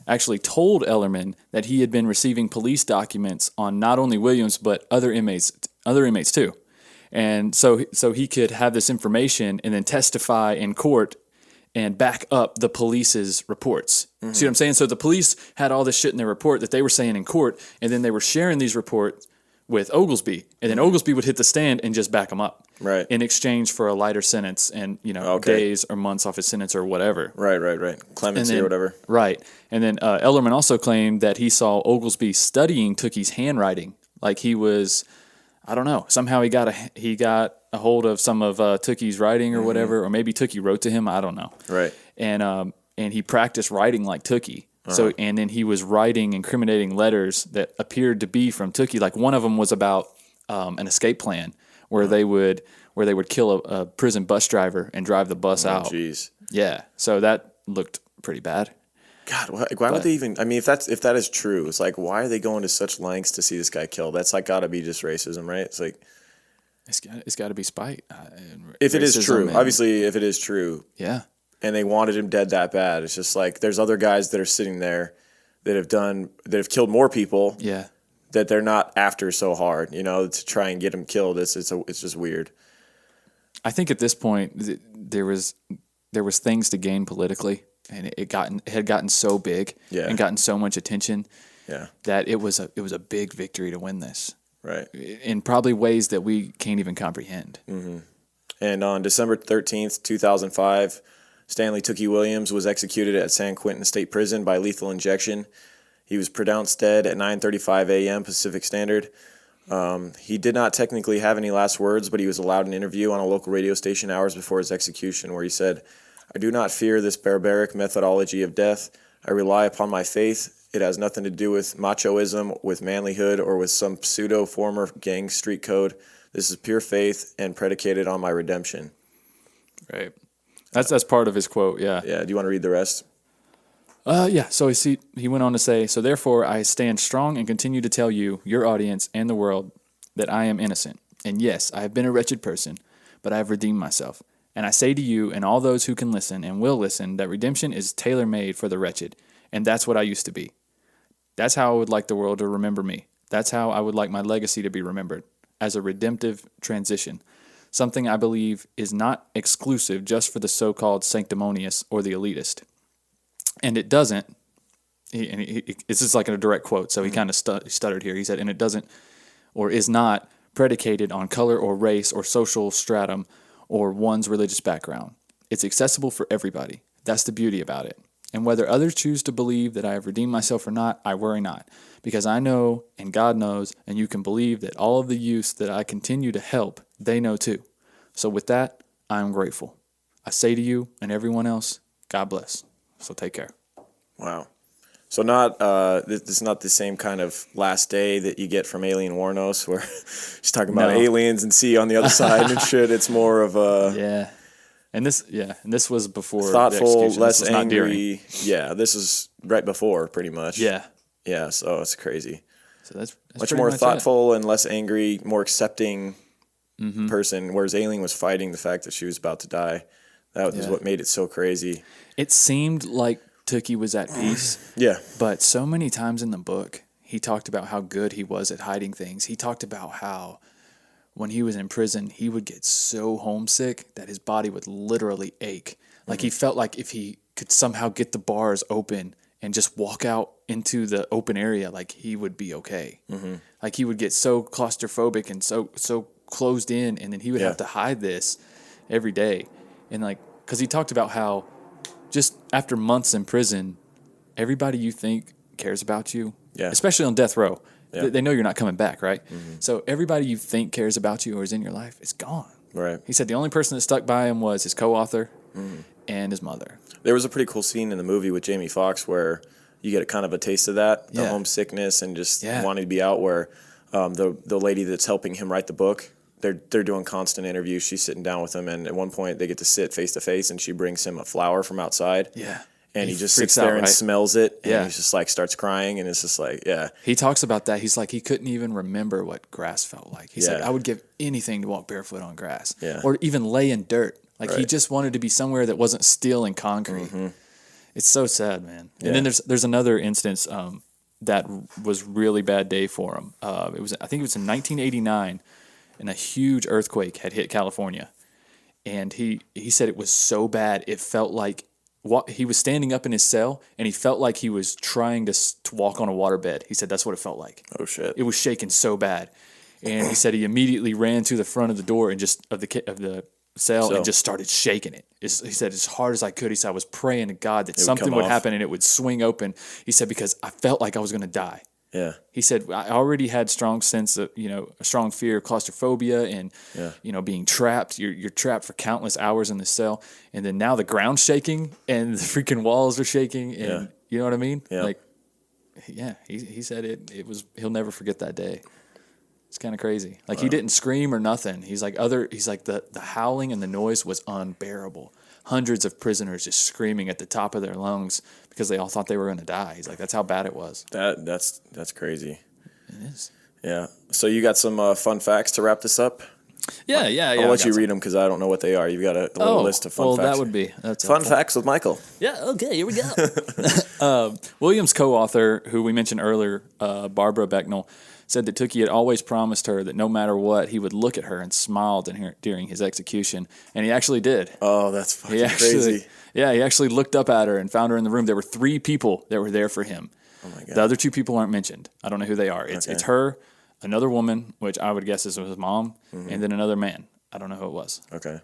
actually told Ellerman that he had been receiving police documents on not only Williams but other inmates too. And so he could have this information and then testify in court and back up the police's reports. Mm-hmm. See what I'm saying? So the police had all this shit in their report that they were saying in court, and then they were sharing these reports with Oglesby, and then Oglesby would hit the stand and just back him up, right? In exchange for a lighter sentence and days or months off his sentence or whatever, right, clemency or whatever, right? And then Ellerman also claimed that he saw Oglesby studying Tookie's handwriting, like he was, I don't know, somehow he got a hold of some of Tookie's writing or whatever, or maybe Tookie wrote to him, I don't know, right? And he practiced writing like Tookie. So and then he was writing incriminating letters that appeared to be from Tookie. Like one of them was about an escape plan where they would kill a prison bus driver and drive the bus out. Jeez. Yeah. So that looked pretty bad. God, why would they even? I mean, if that is true, it's like why are they going to such lengths to see this guy killed? That's like got to be just racism, right? It's like It's got to be spite. If it is true, and, obviously, if it is true, yeah, and they wanted him dead that bad, it's just like there's other guys that are sitting there that have killed more people. Yeah, that they're not after so hard, to try and get him killed. It's just weird. I think at this point there was things to gain politically, and it had gotten so big and gotten so much attention that it was a big victory to win this. Right. In probably ways that we can't even comprehend. Mm-hmm. And on December 13th, 2005, Stanley Tookie Williams was executed at San Quentin State Prison by lethal injection. He was pronounced dead at 9:35 a.m. Pacific Standard. He did not technically have any last words, but he was allowed an interview on a local radio station hours before his execution where he said, "I do not fear this barbaric methodology of death. I rely upon my faith. It has nothing to do with machoism, with manlyhood, or with some pseudo former gang street code. This is pure faith and predicated on my redemption." Right. That's part of his quote, yeah. Yeah, do you want to read the rest? Yeah, so he went on to say, "So therefore I stand strong and continue to tell you, your audience, and the world, that I am innocent. And yes, I have been a wretched person, but I have redeemed myself. And I say to you and all those who can listen and will listen that redemption is tailor-made for the wretched, and that's what I used to be. That's how I would like the world to remember me. That's how I would like my legacy to be remembered, as a redemptive transition, something I believe is not exclusive just for the so-called sanctimonious or the elitist. And it doesn't," this is like a direct quote, so he kind of stuttered here. He said, "And it doesn't or is not predicated on color or race or social stratum or one's religious background. It's accessible for everybody. That's the beauty about it. And whether others choose to believe that I have redeemed myself or not, I worry not, because I know and God knows, and you can believe that all of the youth that I continue to help, they know too. So with that, I am grateful. I say to you and everyone else, God bless. So take care." Wow. So this is not the same kind of last day that you get from Alien Warnos, where she's talking about aliens and sea on the other side and shit. It's more of a... Yeah. And this was before thoughtful, less this angry. Yeah, this is right before, pretty much. Yeah. Yeah, so it's crazy. So that's much more thoughtful and less angry, more accepting person, whereas Alien was fighting the fact that she was about to die. That was what made it so crazy. It seemed like Tookie was at peace. Yeah. But so many times in the book, he talked about how good he was at hiding things. He talked about how when he was in prison, he would get so homesick that his body would literally ache. Like he felt like if he could somehow get the bars open and just walk out into the open area, like he would be okay. Mm-hmm. Like he would get so claustrophobic and so closed in, and then he would have to hide this every day. And like, because he talked about how just after months in prison, everybody you think cares about you, especially on death row, they know you're not coming back, right? Mm-hmm. So everybody you think cares about you or is in your life is gone. Right. He said the only person that stuck by him was his co-author and his mother. There was a pretty cool scene in the movie with Jamie Foxx where you get kind of a taste of that, the homesickness and just wanting to be out, where the lady that's helping him write the book, they're doing constant interviews. She's sitting down with him, and at one point they get to sit face to face, and she brings him a flower from outside. Yeah. And he just sits there and smells it, and he just like starts crying, and it's just like, He talks about that. He's like, he couldn't even remember what grass felt like. He said, I would give anything to walk barefoot on grass, or even lay in dirt. Like he just wanted to be somewhere that wasn't steel and concrete. Mm-hmm. It's so sad, man. Yeah. And then there's another instance that was really bad day for him. I think it was in 1989, and a huge earthquake had hit California, and he said it was so bad it felt like he was standing up in his cell, and he felt like he was trying to walk on a waterbed. He said that's what it felt like. Oh shit! It was shaking so bad, and he said he immediately ran to the front of the door and just of the cell and just started shaking it. He said as hard as I could. He said I was praying to God that something would happen and it would swing open. He said because I felt like I was going to die. Yeah. He said I already had strong sense of a strong fear of claustrophobia and being trapped. You're trapped for countless hours in the cell, and then now the ground's shaking and the freaking walls are shaking, and you know what I mean? Yeah. Like, he said it was. He'll never forget that day. It's kind of crazy. Like he didn't scream or nothing. He's like the howling and the noise was unbearable. Hundreds of prisoners just screaming at the top of their lungs because they all thought they were going to die. He's like, that's how bad it was. That's crazy. It is. Yeah. So you got some fun facts to wrap this up? Yeah. I'll let you read them because I don't know what they are. You've got a little list of fun facts. Well, that would be fun facts with Michael. Yeah. Okay. Here we go. Williams' co-author, who we mentioned earlier, Barbara Becknell, said that Tookie had always promised her that no matter what, he would look at her and smile during his execution, and he actually did. Oh, that's fucking crazy. Yeah, he actually looked up at her and found her in the room. There were 3 people that were there for him. Oh my God. The other 2 people aren't mentioned. I don't know who they are. It's her, another woman, which I would guess is his mom, and then another man. I don't know who it was. Okay.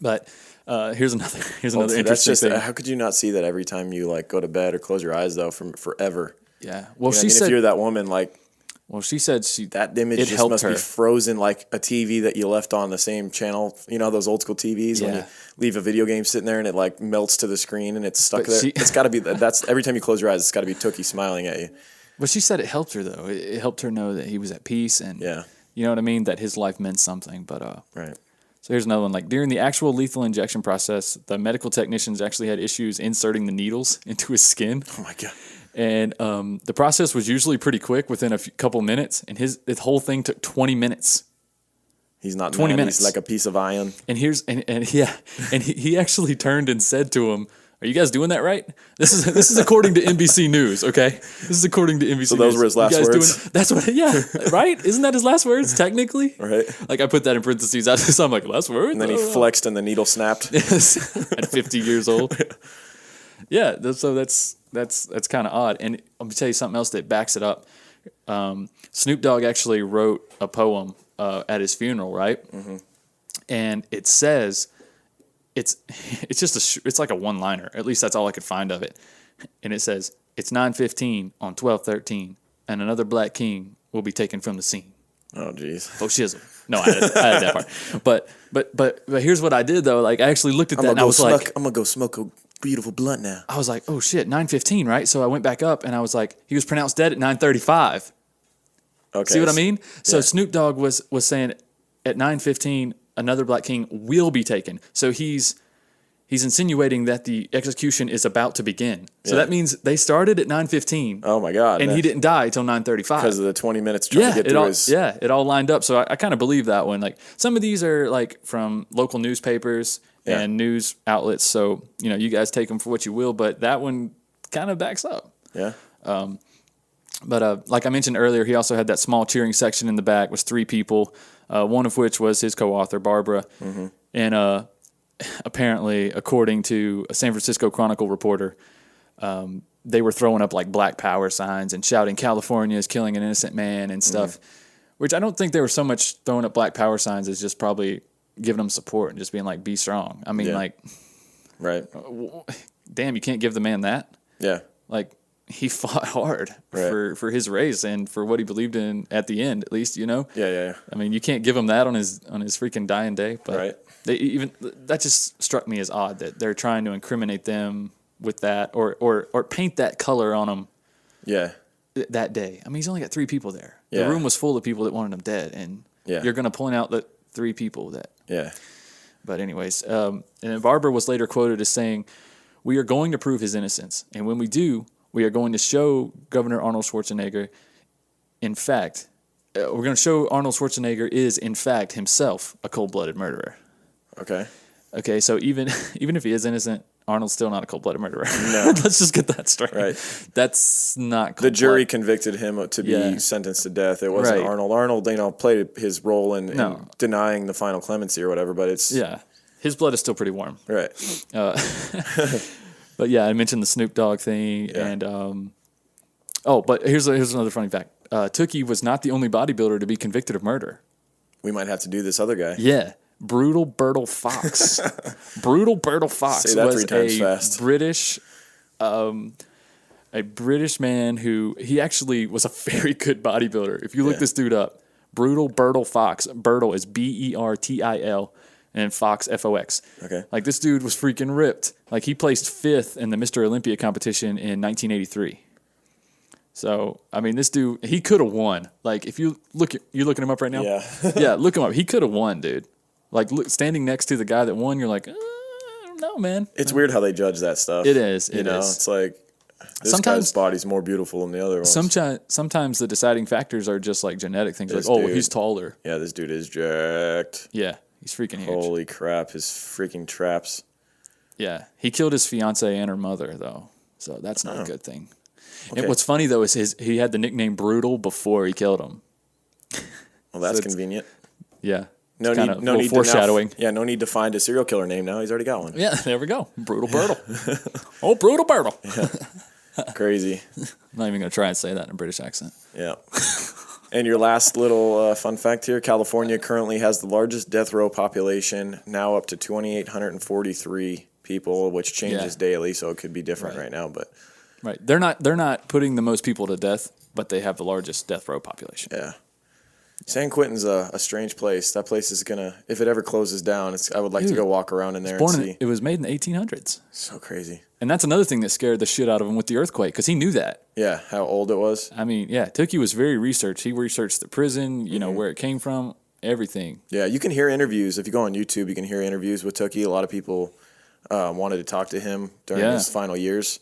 But here's another interesting thing. How could you not see that every time you like go to bed or close your eyes though from forever? Yeah. Well, she said if you're that woman, like. Well, she said that image just must be frozen like a TV that you left on the same channel. You know those old school TVs when you leave a video game sitting there and it like melts to the screen and it's stuck there. It's got to be that's every time you close your eyes, it's got to be Tookie smiling at you. But she said it helped her though. It helped her know that he was at peace and you know what I mean, that his life meant something. But right. So here's another one. Like during the actual lethal injection process, the medical technicians actually had issues inserting the needles into his skin. Oh my God. And the process was usually pretty quick, within a couple minutes. And his whole thing took 20 minutes. He's not 20 minutes. He's like a piece of iron. And he actually turned and said to him, "Are you guys doing that right?" This is according to NBC News. Okay, this is according to NBC. So those were his last words. That's what. Yeah, right. Isn't that his last words technically? Right. Like I put that in parentheses. So I'm like, last words. And then he flexed and the needle snapped. At 50 years old. Yeah. So that's kind of odd. And let me tell you something else that backs it up. Snoop Dogg actually wrote a poem at his funeral, right? Mm-hmm. And it says. It's just it's like a one-liner. At least that's all I could find of it. And it says, "It's 9:15 on 12/13, and another black king will be taken from the scene." Oh, jeez. Oh, shizzle. No, I had that part. But here's what I did though. Like I actually looked at that and I was like, "I'm gonna go smoke a beautiful blunt now." I was like, "Oh shit, 9:15, right?" So I went back up and I was like, "He was pronounced dead at 9:35." Okay. See what I mean? So Snoop Dogg was saying at 9:15. Another black king will be taken. So he's insinuating that the execution is about to begin. So that means they started at 9:15. Oh my God! And he didn't die until 9:35 because of the 20 minutes trying to get through his. Yeah, it all lined up. So I kind of believe that one. Like some of these are like from local newspapers and news outlets. So you guys take them for what you will. But that one kind of backs up. Yeah. But like I mentioned earlier, he also had that small cheering section in the back. Was 3 people. One of which was his co-author, Barbara. Mm-hmm. And apparently, according to a San Francisco Chronicle reporter, they were throwing up like Black Power signs and shouting, "California is killing an innocent man" and stuff, which I don't think they were so much throwing up Black Power signs as just probably giving them support and just being like, "Be strong." I mean, right. Damn, you can't give the man that? Yeah. Like, he fought hard for his race and for what he believed in at the end, at least, Yeah. I mean, you can't give him that on his freaking dying day. But that just struck me as odd that they're trying to incriminate them with that or paint that color on them. Yeah. That day. I mean, he's only got 3 people there. Yeah. The room was full of people that wanted him dead, and you're going to point out the 3 people that. Yeah. But anyways, and then Barbara was later quoted as saying, "We are going to prove his innocence, and when we do, we are going to show Governor Arnold Schwarzenegger, we're going to show Arnold Schwarzenegger is, in fact, himself a cold-blooded murderer." Okay, so even if he is innocent, Arnold's still not a cold-blooded murderer. No. Let's just get that straight. Right. That's not the jury convicted him to be sentenced to death. It wasn't Arnold. Arnold, played his role in denying the final clemency or whatever, but it's... Yeah. His blood is still pretty warm. Right. But yeah, I mentioned the Snoop Dogg thing, and but here's another funny fact: Tookie was not the only bodybuilder to be convicted of murder. We might have to do this other guy. Yeah, Brutal Bertle Fox. Brutal Bertle Fox Say that was 3 times fast. a British man who he actually was a very good bodybuilder. If you look this dude up, Brutal Bertle Fox. Bertle is Bertil. And Fox, Fox. Okay. Like, this dude was freaking ripped. Like, he placed 5th in the Mr. Olympia competition in 1983. So, I mean, this dude, he could have won. Like, if you you're looking him up right now? Yeah. Yeah, look him up. He could have won, dude. Like, standing next to the guy that won, you're like, I don't know, man. It's weird how they judge that stuff. It is. It's like, This guy's body's more beautiful than the other ones. Sometimes the deciding factors are just like genetic things. This like, dude, he's taller. Yeah, this dude is jacked. Yeah, he's freaking huge. Holy crap, his freaking traps. Yeah, he killed his fiance and her mother, though. So that's not a good thing. Okay. And what's funny, though, is he had the nickname Brutal before he killed him. Well, that's convenient. Yeah. No need foreshadowing. No need to find a serial killer name now. He's already got one. Yeah, there we go. Brutal Bertle. Oh, Brutal Bertle. Yeah. Crazy. I'm not even going to try and say that in a British accent. Yeah. And your last little fun fact here, California currently has the largest death row population, now up to 2,843 people, which changes daily, so it could be different right now. But right. They're not putting the most people to death, but they have the largest death row population. Yeah. San Quentin's a strange place. That place is gonna, if it ever closes down, I would like to go walk around in there and see. It was made in the 1800s. So crazy. And that's another thing that scared the shit out of him with the earthquake, because he knew that. Yeah, how old it was. I mean, yeah, Tookie was very researched. He researched the prison, you know, where it came from, everything. Yeah, you can hear interviews. If you go on YouTube, you can hear interviews with Tookie. A lot of people wanted to talk to him during his final years.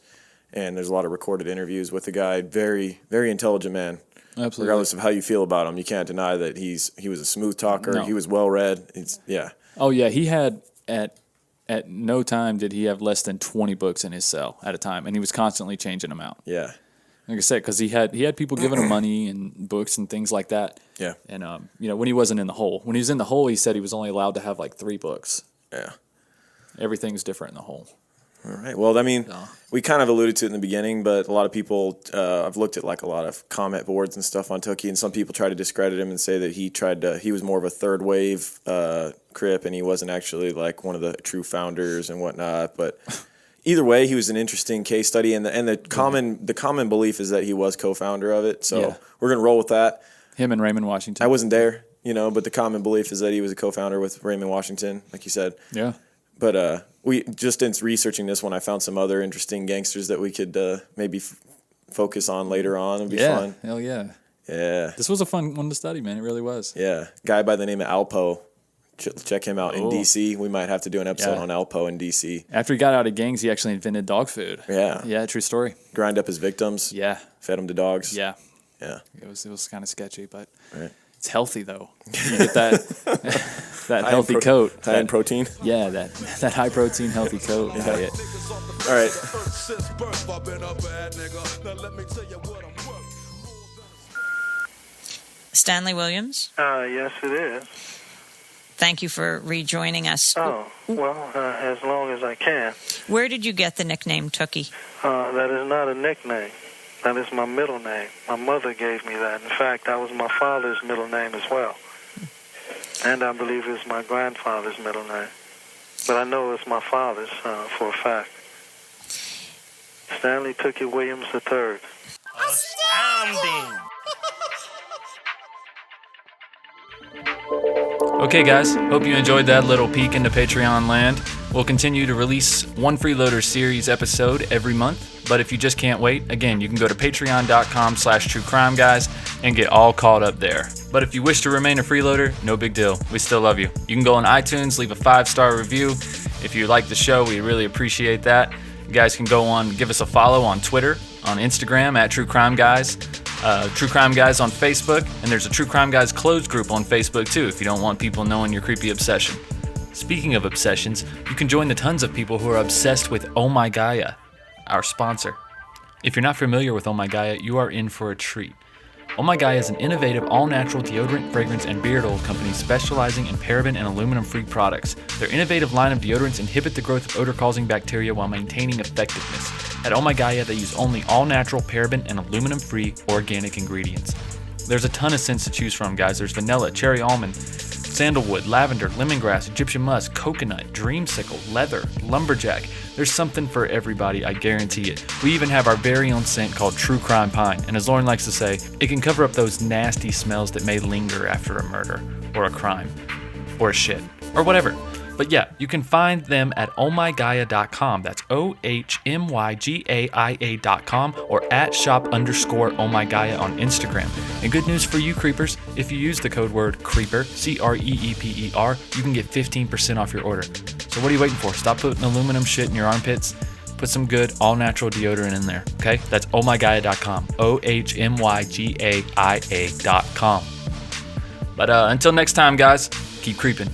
And there's a lot of recorded interviews with the guy. Very, very intelligent man. Absolutely. Regardless of how you feel about him, you can't deny that he was a smooth talker. No. He was well read. Oh yeah, he had at no time did he have less than 20 books in his cell at a time, and he was constantly changing them out. Yeah, like I said, because he had people giving him money and books and things like that. Yeah, and when he wasn't in the hole, when he was in the hole, he said he was only allowed to have like 3 books. Yeah, everything's different in the hole. All right. Well, I mean, we kind of alluded to it in the beginning, but a lot of people, I've looked at like a lot of comment boards and stuff on Tookie, and some people try to discredit him and say that he was more of a third wave Crip, and he wasn't actually like one of the true founders and whatnot. But either way, he was an interesting case study, and the common belief is that he was co-founder of it. So we're gonna roll with that. Him and Raymond Washington. I wasn't there, but the common belief is that he was a co-founder with Raymond Washington, like you said. Yeah. But we just in researching this one, I found some other interesting gangsters that we could maybe focus on later on. It'd be fun. Hell yeah. Yeah. This was a fun one to study, man. It really was. Yeah. Guy by the name of Alpo. Check him out in D.C. We might have to do an episode on Alpo in D.C. After he got out of gangs, he actually invented dog food. Yeah. Yeah, true story. Grind up his victims. Yeah. Fed them to dogs. Yeah. Yeah. It was kind of sketchy, but right. It's healthy, though. You get that healthy coat. High in protein? Yeah, that high-protein, healthy coat. Yeah. All right. Stanley Williams? Yes, it is. Thank you for rejoining us. Oh, well, as long as I can. Where did you get the nickname Tookie? That is not a nickname. That is my middle name. My mother gave me that. In fact, that was my father's middle name as well. And I believe it's my grandfather's middle name. But I know it's my father's for a fact. Stanley Tookie Williams III. Astounding! Okay, guys. Hope you enjoyed that little peek into Patreon land. We'll continue to release one Freeloader series episode every month. But if you just can't wait, again, you can go to patreon.com/truecrimeguys and get all caught up there. But if you wish to remain a freeloader, no big deal. We still love you. You can go on iTunes, leave a 5-star review. If you like the show, we really appreciate that. You guys can go on, give us a follow on Twitter, on Instagram @TrueCrimeGuys, True Crime Guys on Facebook, and there's a True Crime Guys closed group on Facebook too if you don't want people knowing your creepy obsession. Speaking of obsessions, you can join the tons of people who are obsessed with Oh My Gaia, our sponsor. If you're not familiar with Oh My Gaia, you are in for a treat. Oh My Gaia is an innovative, all-natural deodorant, fragrance, and beard oil company specializing in paraben and aluminum-free products. Their innovative line of deodorants inhibit the growth of odor-causing bacteria while maintaining effectiveness. At Oh My Gaia, they use only all-natural, paraben, and aluminum-free organic ingredients. There's a ton of scents to choose from, guys. There's vanilla, cherry almond, sandalwood, lavender, lemongrass, Egyptian musk, coconut, dreamsicle, leather, lumberjack. There's something for everybody, I guarantee it. We even have our very own scent called True Crime Pine, and as Lauren likes to say, it can cover up those nasty smells that may linger after a murder, or a crime, or a shit, or whatever. But yeah, you can find them at ohmygaia.com. That's OHMYGAIA.com or @shop_ohmygaia on Instagram. And good news for you creepers, if you use the code word CREEPER, CREEPER, you can get 15% off your order. So what are you waiting for? Stop putting aluminum shit in your armpits put some good all-natural deodorant in there, okay? That's ohmygaia.com, ohmygaia.com. But until next time, guys, keep creeping.